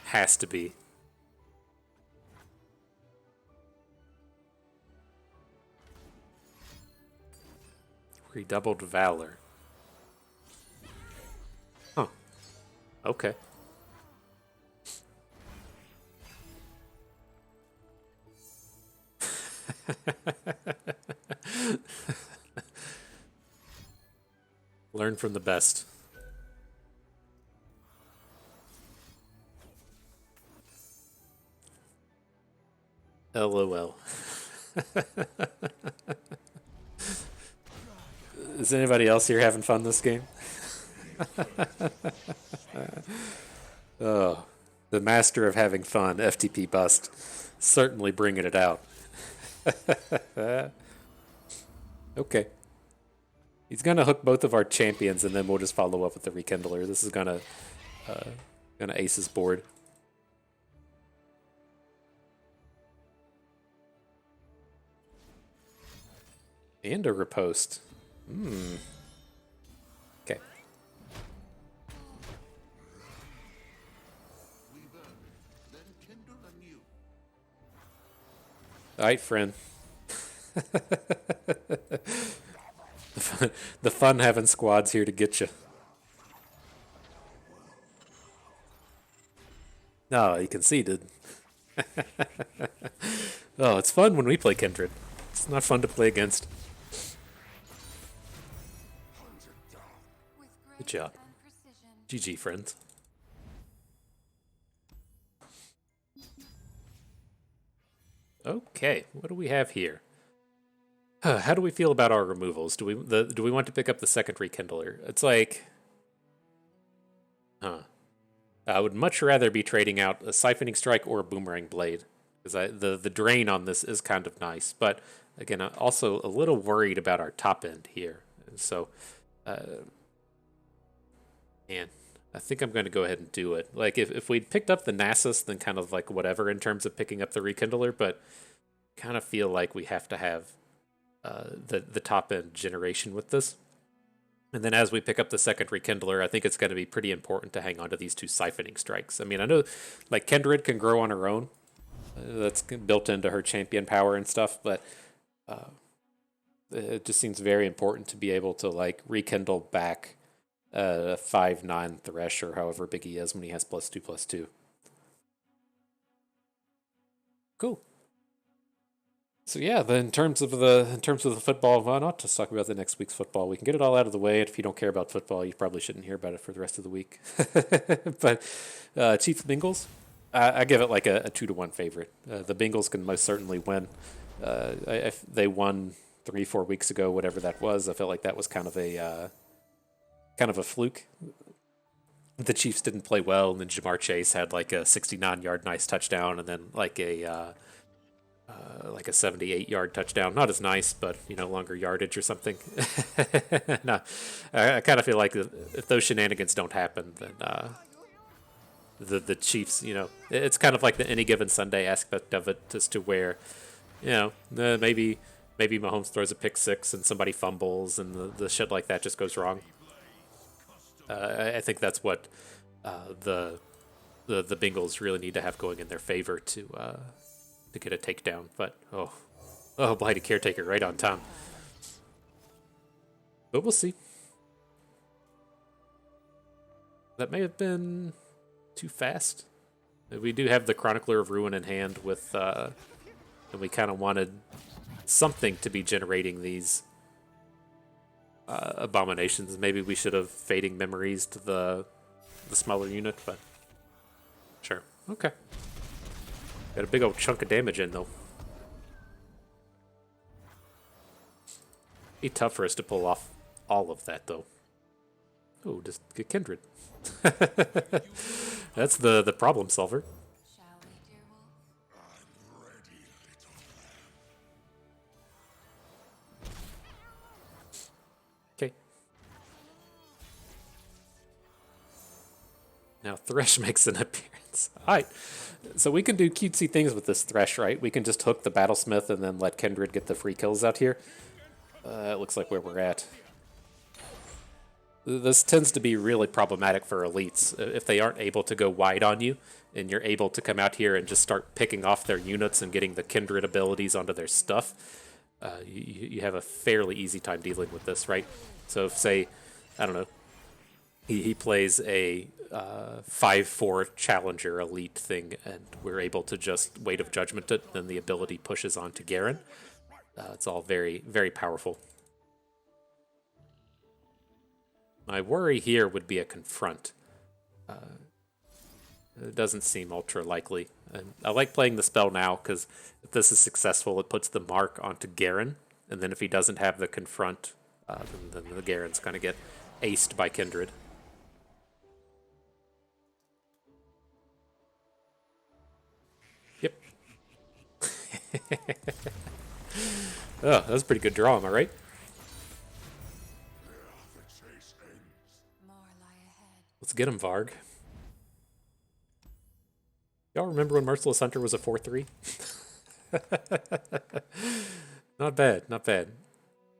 Has to be. Redoubled valor. Huh. Okay. Learn from the best. LOL. Is anybody else here having fun this game? Oh, the master of having fun, FTP Bust. Certainly bringing it out. Okay. He's gonna hook both of our champions, and then we'll just follow up with the Rekindler. This is gonna ace his board. And a riposte. Okay. All right, friend. the fun having squads here to get you. No, he conceded. Oh, it's fun when we play Kindred. It's not fun to play against. Good job. GG, friends. Okay, what do we have here? How do we feel about our removals? Do we want to pick up the second Rekindler? It's like, I would much rather be trading out a Siphoning Strike or a Boomerang Blade, because the drain on this is kind of nice. But again, I'm also a little worried about our top end here. And so, man, I think I'm going to go ahead and do it. Like, if we'd picked up the Nasus, then kind of like whatever in terms of picking up the Rekindler, but kind of feel like we have to have the top end generation with this. And then as we pick up the second Rekindler, I think it's going to be pretty important to hang on to these two Siphoning Strikes. I mean, I know like Kindred can grow on her own. That's built into her champion power and stuff, but it just seems very important to be able to like rekindle back 5/9 Thresh or however big he is when he has +2/+2. Cool. So yeah, then in terms of the football, well, not to talk about the next week's football. We can get it all out of the way. If you don't care about football, you probably shouldn't hear about it for the rest of the week. But Chiefs Bengals, I give it like a 2-1 favorite. The Bengals can most certainly win. If they won 3-4 weeks ago, whatever that was, I felt like that was kind of a fluke. The Chiefs didn't play well, and then Jamar Chase had like a 69-yard nice touchdown, and then like a 78-yard touchdown. Not as nice, but longer yardage or something. No, I kind of feel like if those shenanigans don't happen, then the Chiefs, it's kind of like the any given Sunday aspect of it, as to where, maybe Mahomes throws a pick six and somebody fumbles and the shit like that just goes wrong. I think that's what the Bengals really need to have going in their favor to get a takedown. But Blighted Caretaker right on time. But we'll see. That may have been too fast. We do have the Chronicler of Ruin in hand with, and we kind of wanted something to be generating these abominations. Maybe we should have Fading Memories to the smaller unit, but sure. Okay. Got a big old chunk of damage in, though. Be tough for us to pull off all of that, though. Oh, just get Kindred. That's the problem solver. Shall we, dear wolf? Okay. Now Thresh makes an appearance. Alright. So we can do cutesy things with this Thresh, right? We can just hook the Battlesmith and then let Kindred get the free kills out here. It looks like where we're at. This tends to be really problematic for elites. If they aren't able to go wide on you, and you're able to come out here and just start picking off their units and getting the Kindred abilities onto their stuff, you have a fairly easy time dealing with this, right? So if, say, I don't know, he plays a 5/4 Challenger Elite thing, and we're able to just Weight of Judgment it, then the ability pushes on to Garen. It's all very, very powerful. My worry here would be a Confront. It doesn't seem ultra likely. And I like playing the spell now, because if this is successful, it puts the mark onto Garen, and then if he doesn't have the Confront, then the Garen's going to get aced by Kindred. Yep. Oh, that was a pretty good draw, am I right? More lie ahead. Let's get him, Varg. Y'all remember when Merciless Hunter was a 4/3? Not bad, not bad.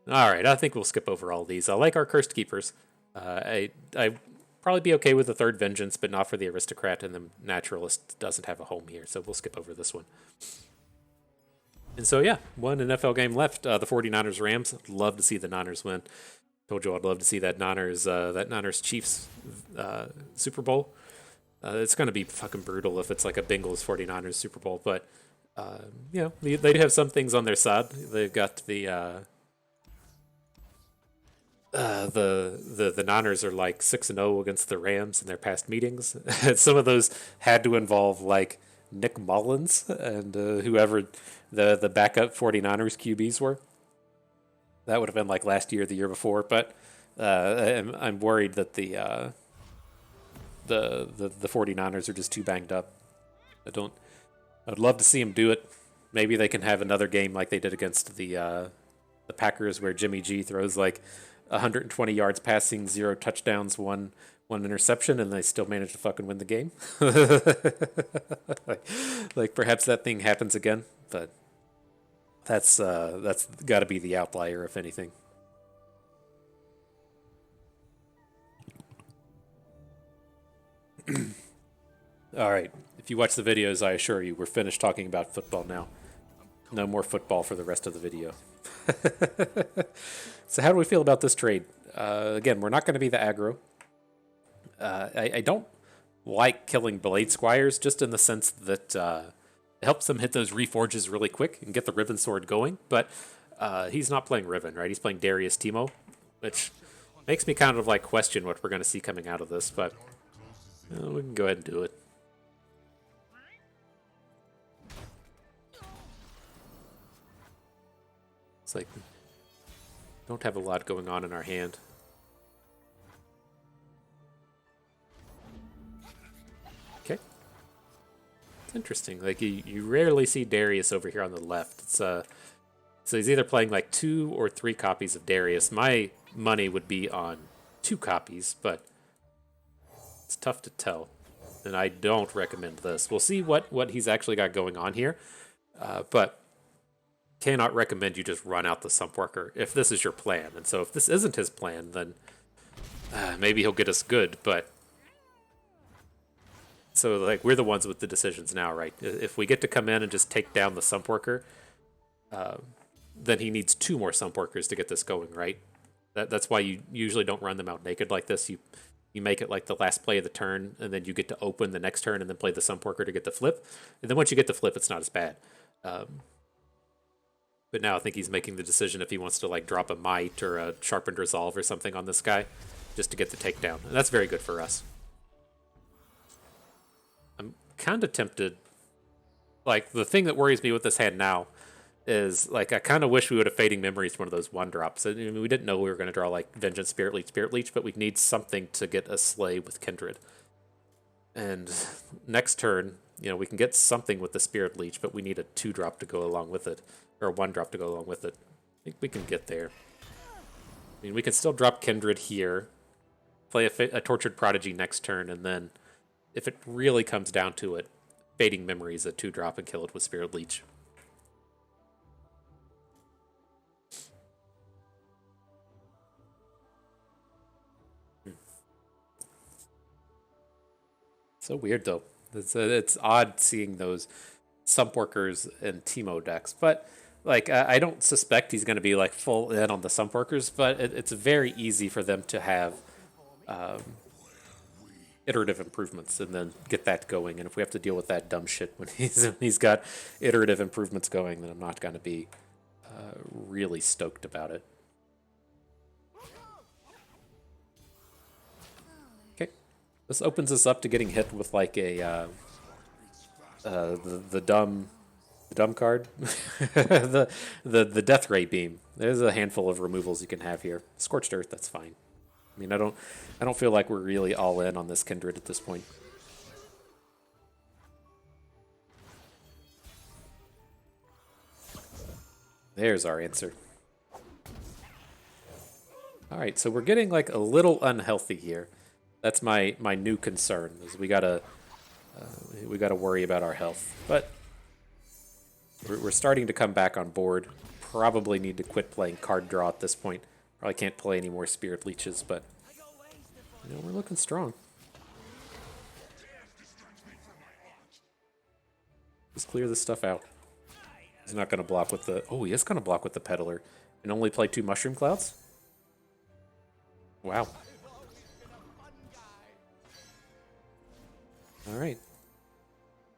Alright, I think we'll skip over all these. I like our Cursed Keepers. I'd probably be okay with the third Vengeance, but not for the Aristocrat, and the Naturalist doesn't have a home here, so we'll skip over this one. And so, yeah, one NFL game left. The 49ers-Rams. Love to see the Niners win. Told you I'd love to see that Niners Chiefs Super Bowl. It's going to be fucking brutal if it's like a Bengals 49ers Super Bowl, but you know, they do have some things on their side. They've got the Niners are like 6-0 against the Rams in their past meetings. Some of those had to involve like Nick Mullins and whoever the backup 49ers QBs were. That would have been like last year, or the year before, but I'm worried that the 49ers are just too banged up. I'd love to see them do it. Maybe they can have another game like they did against the Packers, where Jimmy G throws like 120 yards passing, 0 touchdowns, one interception, and they still manage to fucking win the game. like perhaps that thing happens again, but that's got to be the outlier, if anything. All right. If you watch the videos, I assure you, we're finished talking about football now. No more football for the rest of the video. So how do we feel about this trade? Again, we're not going to be the aggro. I don't like killing Blade Squires, just in the sense that it helps them hit those reforges really quick and get the Riven Sword going. But he's not playing Riven, right? He's playing Darius Teemo, which makes me kind of like question what we're going to see coming out of this. But we can go ahead and do it. It's like, don't have a lot going on in our hand. Okay. It's interesting. Like, you rarely see Darius over here on the left. It's so he's either playing like 2 or 3 copies of Darius. My money would be on 2 copies, but it's tough to tell. And I don't recommend this. We'll see what he's actually got going on here. But cannot recommend you just run out the Sump Worker if this is your plan. And so if this isn't his plan, then maybe he'll get us good, but so like we're the ones with the decisions now, right? If we get to come in and just take down the Sump Worker, then he needs 2 more Sump Workers to get this going, right? That's why you usually don't run them out naked like this. You make it like the last play of the turn, and then you get to open the next turn and then play the Sump Worker to get the flip. And then once you get the flip, it's not as bad. But now I think he's making the decision if he wants to like drop a Might or a Sharpened Resolve or something on this guy just to get the takedown. And that's very good for us. I'm kind of tempted. Like, the thing that worries me with this hand now is, like, I kind of wish we would have Fading Memories one of those 1-drops. I mean, we didn't know we were going to draw, like, Vengeance, Spirit Leech, but we need something to get a Slay with Kindred. And next turn, you know, we can get something with the Spirit Leech, but we need a 2-drop to go along with it. Or a 1-drop to go along with it. I think we can get there. I mean, we can still drop Kindred here, play a Tortured Prodigy next turn, and then, if it really comes down to it, Fading Memories a 2-drop and kill it with Spirit Leech. So weird, though. It's odd seeing those Sump Workers and Teemo decks, but like I don't suspect he's going to be like full in on the Sump Workers, but it's very easy for them to have iterative improvements and then get that going. And if we have to deal with that dumb shit when he's got iterative improvements going, then I'm not going to be really stoked about it. Okay, this opens us up to getting hit with like a the dumb card, the Death Ray Beam. There's a handful of removals you can have here. Scorched Earth, that's fine. I mean, I don't feel like we're really all in on this Kindred at this point. There's our answer. All right, so we're getting like a little unhealthy here. That's my new concern, is we gotta worry about our health. But we're starting to come back on board. Probably need to quit playing card draw at this point. Probably can't play any more Spirit Leeches, but you know, we're looking strong. Just clear this stuff out. He's not going to block with the... Oh, he is going to block with the Peddler. And only play 2 Mushroom Clouds? Wow. All right.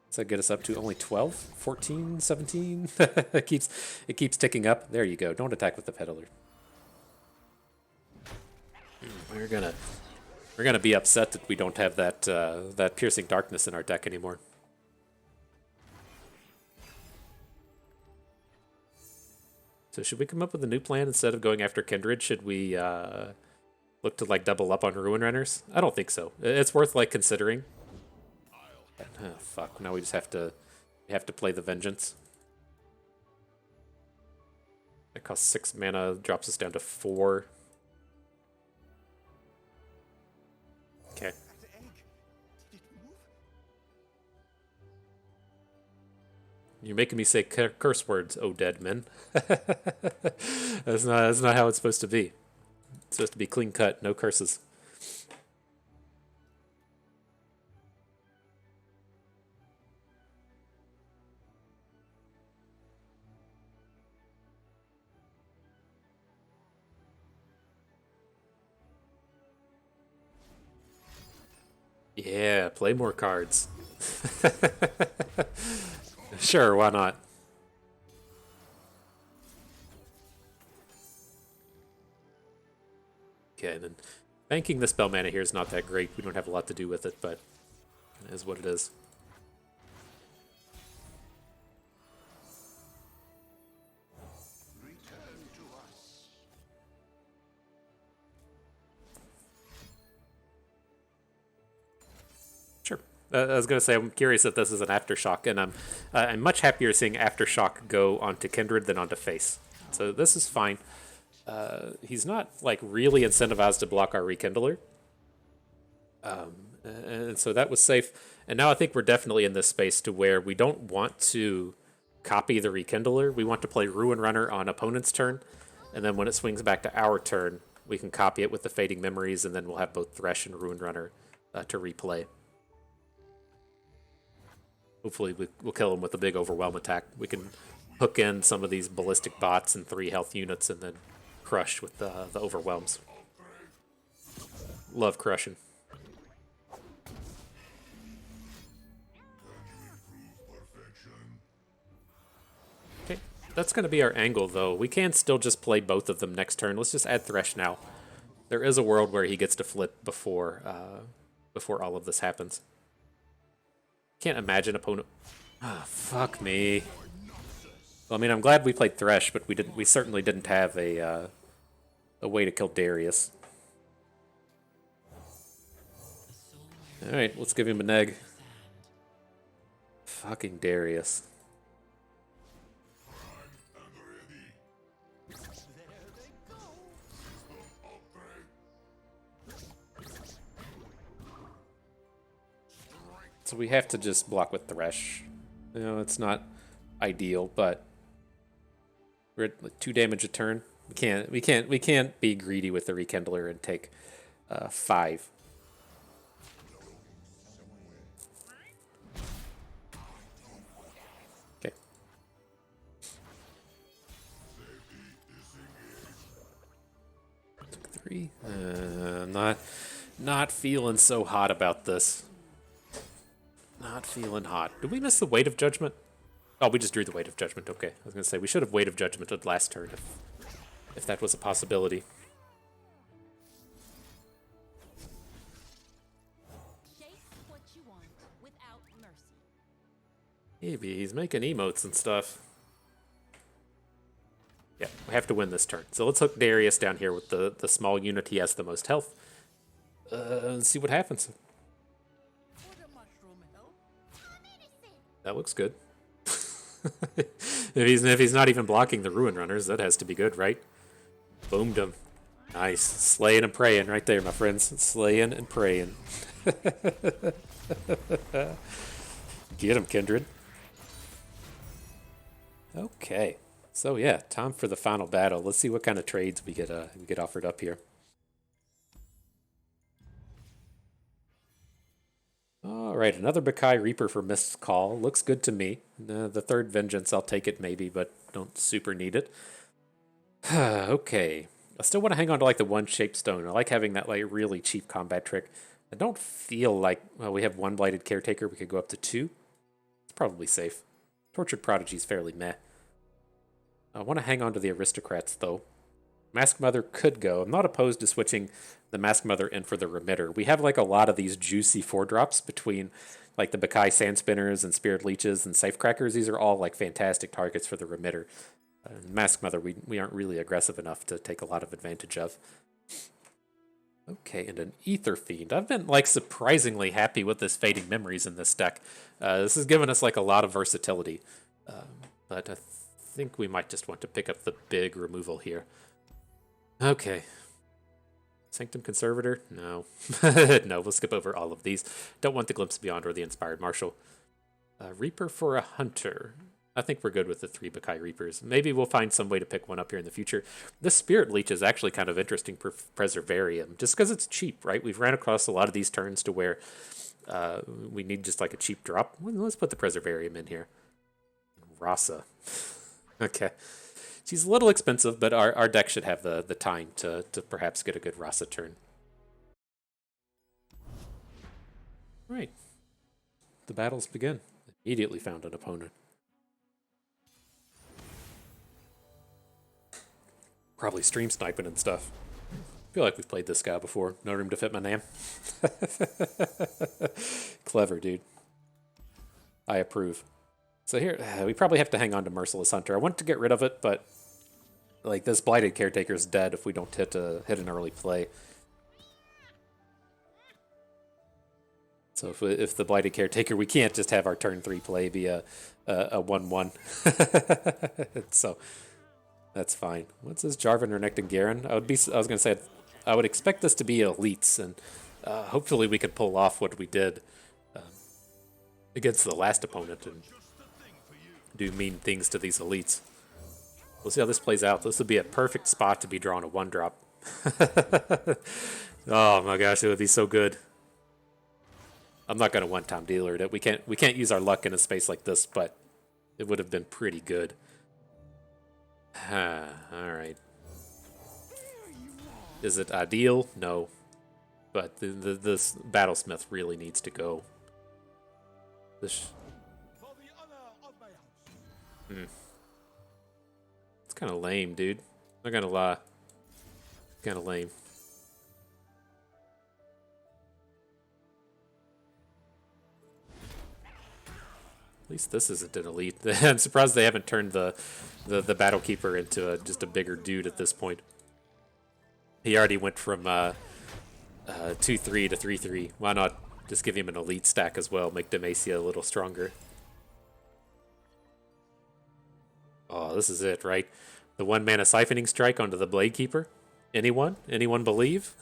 Does that get us up to only 12, 14, 17? It keeps ticking up. There you go. Don't attack with the peddler. We're gonna be upset that we don't have that that piercing darkness in our deck anymore. So should we come up with a new plan instead of going after Kindred? Should we look to like double up on Ruin Runners? I don't think so. It's worth like considering. Oh, fuck! Now we just have to play the Vengeance. It costs 6 mana, drops us down to 4. Okay. You're making me say curse words, oh dead men. That's not how it's supposed to be. It's supposed to be clean cut, no curses. Yeah, play more cards. Sure, why not? Okay, then banking the spell mana here is not that great. We don't have a lot to do with it, but it is what it is. Sure. I was going to say, I'm curious if this is an Aftershock, and I'm much happier seeing Aftershock go onto Kindred than onto Face. So this is fine. He's not like really incentivized to block our Rekindler. And so that was safe. And now I think we're definitely in this space to where we don't want to copy the Rekindler. We want to play Ruin Runner on opponent's turn. And then when it swings back to our turn, we can copy it with the Fading Memories, and then we'll have both Thresh and Ruin Runner to replay. Hopefully we'll kill him with a big Overwhelm attack. We can hook in some of these ballistic bots and 3 health units and then crush with the Overwhelms. Love crushing. Okay, that's going to be our angle, though. We can still just play both of them next turn. Let's just add Thresh now. There is a world where he gets to flip before all of this happens. Can't imagine opponent. Ah, fuck me. Well, I mean, I'm glad we played Thresh, but we certainly didn't have a way to kill Darius. All right, let's give him an egg. Fucking Darius. So we have to just block with Thresh. You know, it's not ideal, but we're at like 2 damage a turn. We can't be greedy with the Rekindler and take 5. Okay. Took 3. Not feeling so hot about this. Not feeling hot. Did we miss the Weight of Judgment? Oh, we just drew the Weight of Judgment. Okay. I was going to say, we should have Weight of Judgment at last turn if that was a possibility. Chase what you want without mercy. Maybe he's making emotes and stuff. Yeah, we have to win this turn. So let's hook Darius down here with the small unit. He has the most health. Let's see what happens. That looks good. if he's not even blocking the Ruin Runners, that has to be good, right? Boomed him. Nice. Slayin and Prayin right there, my friends. Slayin and Prayin. Get him, Kindred. Okay. So yeah, time for the final battle. Let's see what kind of trades we get offered up here. All right, another Bakai Reaper for Mist's Call. Looks good to me. The 3rd Vengeance, I'll take it maybe, but don't super need it. Okay. I still want to hang on to like the one shaped stone. I like having that like really cheap combat trick. I don't feel like, well, we have one blighted caretaker. We could go up to 2. It's probably safe. Tortured Prodigy is fairly meh. I want to hang on to the aristocrats though. Mask Mother could go. I'm not opposed to switching the Mask Mother in for the Remitter. We have like a lot of these juicy 4-drops between like the Bakai Sand Spinners and Spirit Leeches and Safecrackers. These are all like fantastic targets for the Remitter. Mask Mother, we aren't really aggressive enough to take a lot of advantage of. Okay, and an Ether Fiend. I've been like surprisingly happy with this Fading Memories in this deck. This has given us like a lot of versatility. But I think we might just want to pick up the big removal here. Okay. Sanctum Conservator? No. No, we'll skip over all of these. Don't want the Glimpse Beyond or the Inspired Marshal. Reaper for a Hunter. I think we're good with the 3 Bakai Reapers. Maybe we'll find some way to pick one up here in the future. This Spirit Leech is actually kind of interesting for Preservarium, just because it's cheap, right? We've ran across a lot of these turns to where we need just like a cheap drop. Well, let's put the Preservarium in here. Rasa. Okay. She's a little expensive, but our deck should have the time to perhaps get a good Rasa turn. Right. The battles begin. Immediately found an opponent. Probably stream sniping and stuff. I feel like we've played this guy before. No room to fit my name. Clever, dude. I approve. So here, we probably have to hang on to Merciless Hunter. I want to get rid of it, but like this Blighted Caretaker is dead if we don't hit an early play. So if the Blighted Caretaker, we can't just have our turn 3 play be a 1/1. So that's fine. What's this Jarvan, Renekton, and Garen? I was gonna say I would expect this to be elites, and hopefully we could pull off what we did against the last opponent and do mean things to these elites. We'll see how this plays out. This would be a perfect spot to be drawing a 1-drop. Oh my gosh, it would be so good. I'm not gonna one-time dealer it. We can't use our luck in a space like this, but it would have been pretty good. Alright. Is it ideal? No. But this Battlesmith really needs to go. This. It's kind of lame, dude. I'm not gonna lie. Kind of lame. At least this isn't an elite. I'm surprised they haven't turned the Battle Keeper into just a bigger dude at this point. He already went from 2-3 to 3-3. Why not just give him an elite stack as well? Make Demacia a little stronger. Oh, this is it, right? The 1-mana Siphoning Strike onto the Blade Keeper? Anyone? Anyone believe?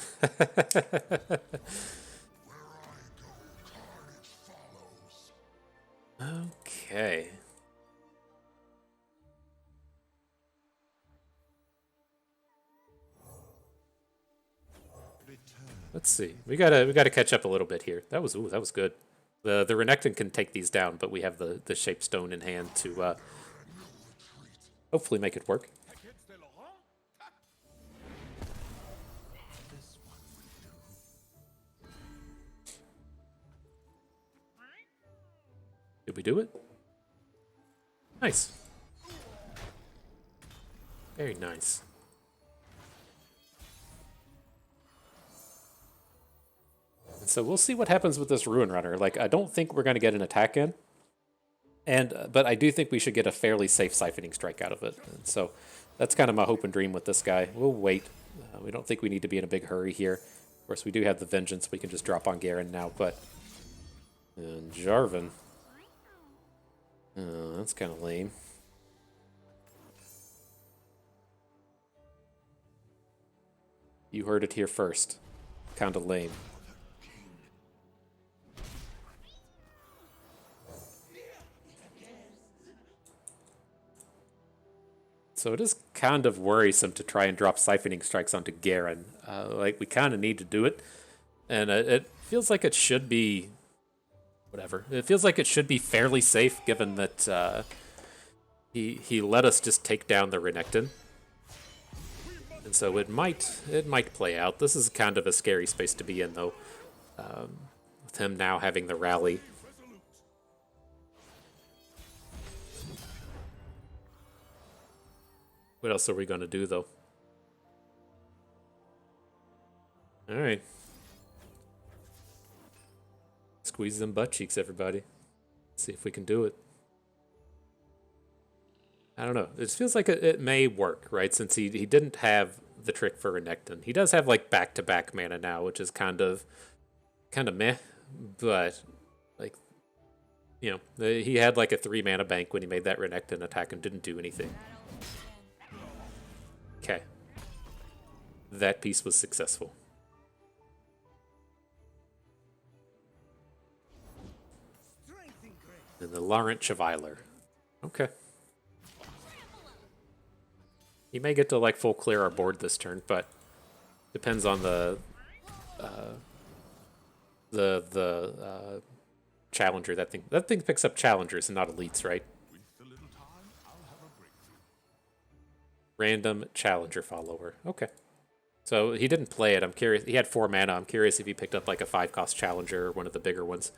Okay. Let's see. We gotta catch up a little bit here. That was good. The Renekton can take these down, but we have the Shape Stone in hand to hopefully make it work. Did we do it? Nice. Very nice. And so we'll see what happens with this Ruin Runner. Like, I don't think we're going to get an attack in. But I do think we should get a fairly safe Siphoning Strike out of it. And so that's kind of my hope and dream with this guy. We'll wait. We don't think we need to be in a big hurry here. Of course, we do have the Vengeance. We can just drop on Garen now, but... And Jarvan. Oh, that's kind of lame. You heard it here first. Kind of lame. So it is kind of worrisome to try and drop Siphoning Strikes onto Garen. Like, we kind of need to do it. And it feels like it should be... Whatever. It feels like it should be fairly safe, given that he let us just take down the Renekton. And so it might play out. This is kind of a scary space to be in, though, with him now having the rally. What else are we going to do, though? All right. Squeeze them butt cheeks, everybody. See if we can do it. I don't know. It feels like it may work, right? Since he didn't have the trick for Renekton. He does have like back-to-back mana now, which is kind of meh, but like he had like a 3 mana bank when he made that Renekton attack and didn't do anything. Okay. That piece was successful. And the Laurent Chevalier. Okay. He may get to like full clear our board this turn, but depends on the challenger. That thing picks up challengers and not elites, right? Random challenger follower. Okay. So he didn't play it. I'm curious. He had 4 mana. I'm curious if he picked up like a 5-cost challenger or one of the bigger ones.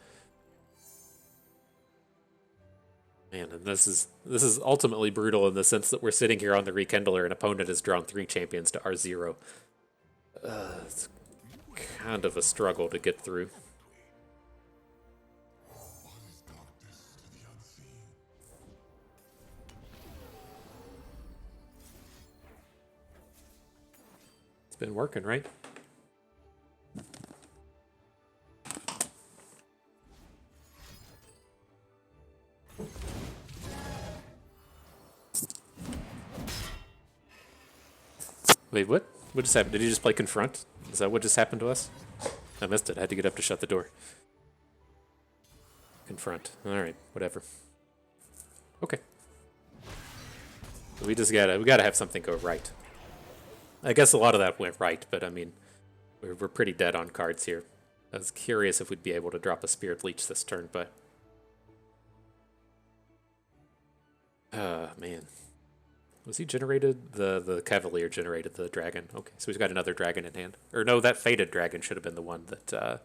Man, and this is ultimately brutal in the sense that we're sitting here on the Rekindler and opponent has drawn 3 champions to R0. It's kind of a struggle to get through. It's been working, right? Wait, what? What just happened? Did he just play Confront? Is that what just happened to us? I missed it. I had to get up to shut the door. Confront. Alright, whatever. Okay. We gotta have something go right. I guess a lot of that went right, but I mean, we're pretty dead on cards here. I was curious if we'd be able to drop a Spirit Leech this turn, but... man. Was he generated? The Cavalier generated the dragon. Okay, so he's got another dragon in hand. Or no, that Fated Dragon should have been the one that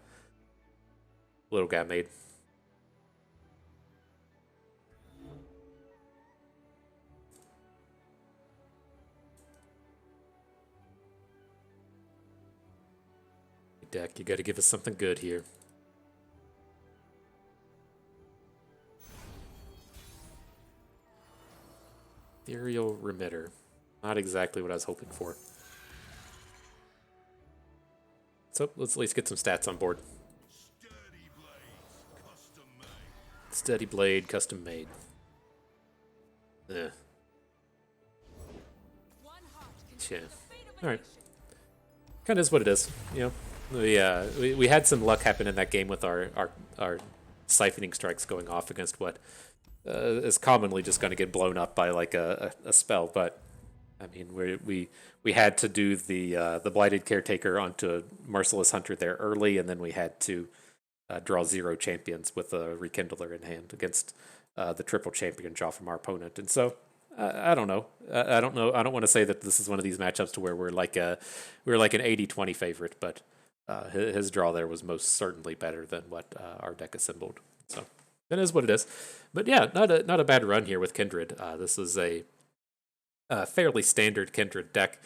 little guy made. Deck, you gotta give us something good here. Ethereal Remitter. Not exactly what I was hoping for. So let's at least get some stats on board. Steady Blade, custom made. Yeah. Alright. Kind of is what it is, you know. We had some luck happen in that game with our siphoning strikes going off against what is commonly just going to get blown up by like a spell. But I mean, we had to do the Blighted Caretaker onto a Merciless Hunter there early, and then we had to draw 0 champions with a Rekindler in hand against the triple champion draw from our opponent. And so I don't know. I don't know. I don't want to say that this is one of these matchups to where we're like an 80-20 favorite, but his draw there was most certainly better than what our deck assembled. So that is what it is. But yeah, not a bad run here with Kindred. This is a fairly standard Kindred deck.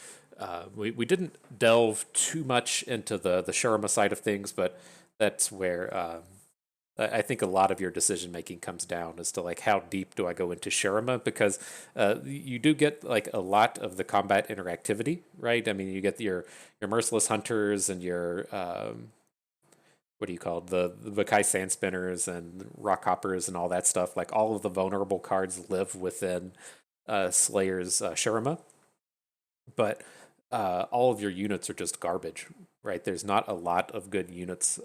We didn't delve too much into the Shurima side of things, but that's where I think a lot of your decision making comes down as to like how deep do I go into Shurima, because you do get like a lot of the combat interactivity, right? I mean, you get your Merciless Hunters and your what do you call it? The Vakai Sand Spinners and Rock Hoppers and all that stuff. Like all of the vulnerable cards live within Slayer's Shurima, but all of your units are just garbage, right? There's not a lot of good units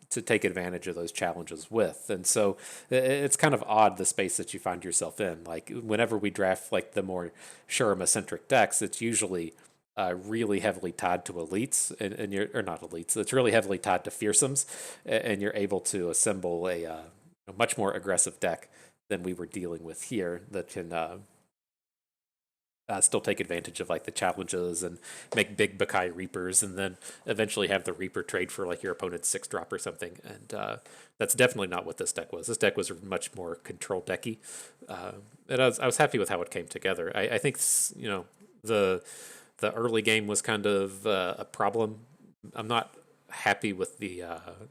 to take advantage of those challenges with. And so it's kind of odd the space that you find yourself in. Like whenever we draft like the more Shurima-centric decks, it's usually really heavily tied to elites, and you're, or not elites, it's really heavily tied to fearsomes, and you're able to assemble a much more aggressive deck than we were dealing with here that can still take advantage of like the challenges and make big Bakai Reapers, and then eventually have the Reaper trade for like your opponent's 6-drop or something. And that's definitely not what this deck was. This deck was much more control decky, and I was happy with how it came together. I think the early game was kind of a problem. I'm not happy with the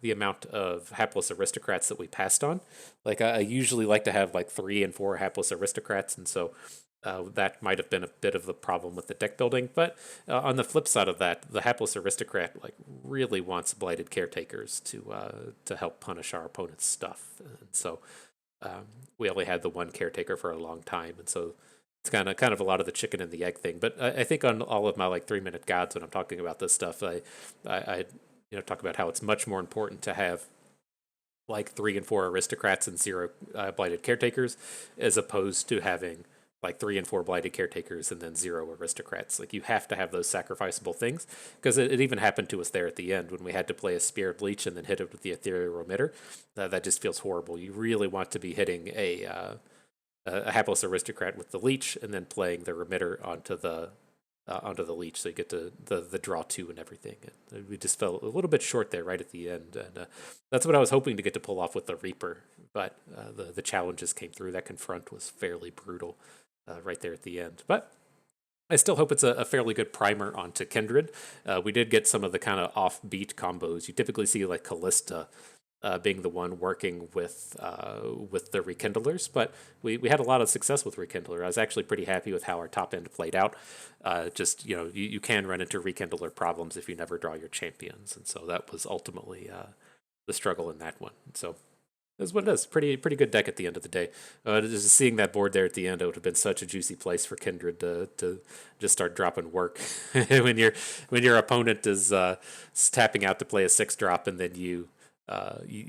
amount of hapless aristocrats that we passed on. Like I usually like to have like 3 and 4 hapless aristocrats, and so that might have been a bit of the problem with the deck building. But on the flip side of that, the hapless aristocrat like really wants blighted caretakers to help punish our opponent's stuff, and so we only had the one caretaker for a long time, and so it's kind of a lot of the chicken and the egg thing. But I think on all of my like 3-minute guides when I'm talking about this stuff, I talk about how it's much more important to have like 3 and 4 aristocrats and 0 blighted caretakers, as opposed to having like 3 and 4 blighted caretakers and then 0 aristocrats. Like you have to have those sacrificable things, because it even happened to us there at the end when we had to play a Spirit Leech and then hit it with the Ethereal Remitter. That just feels horrible. You really want to be hitting a hapless aristocrat with the leech and then playing the remitter onto the leech, so you get to the draw 2 and everything. And we just fell a little bit short there right at the end, and that's what I was hoping to get to pull off with the Reaper, but the challenges came through. That confront was fairly brutal right there at the end, but I still hope it's a fairly good primer onto Kindred. We did get some of the kind of offbeat combos. You typically see like Callista being the one working with the Rekindlers, but we had a lot of success with Rekindler. I was actually pretty happy with how our top end played out. Just you can run into Rekindler problems if you never draw your champions, and so that was ultimately the struggle in that one. So that's what it is. Pretty good deck at the end of the day. Just seeing that board there at the end, it would have been such a juicy place for Kindred to just start dropping work when your opponent is tapping out to play a 6-drop, and then you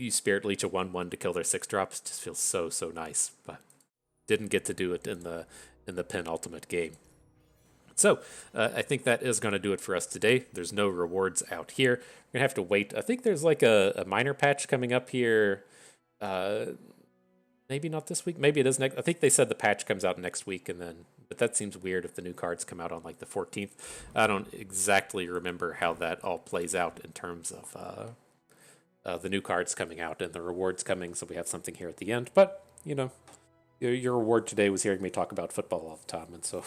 Spirit Leech a 1/1 to kill their 6-drops. Just feels so nice, but didn't get to do it in the penultimate game. So I think that is going to do it for us today. There's no rewards out here. We're gonna have to wait. I think there's like a minor patch coming up here. Maybe not this week. Maybe it is next. I think they said the patch comes out next week, but that seems weird if the new cards come out on like the 14th. I don't exactly remember how that all plays out in terms of the new cards coming out and the rewards coming, so we have something here at the end. But your reward today was hearing me talk about football all the time, and so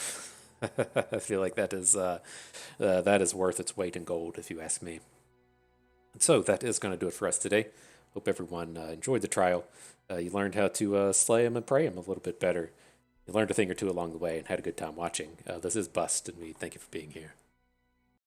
I feel like that is worth its weight in gold, if you ask me. And so that is going to do it for us today. Hope everyone enjoyed the trial. You learned how to slay him and pray him a little bit better. You learned a thing or two along the way and had a good time watching. This is Bust, and we thank you for being here.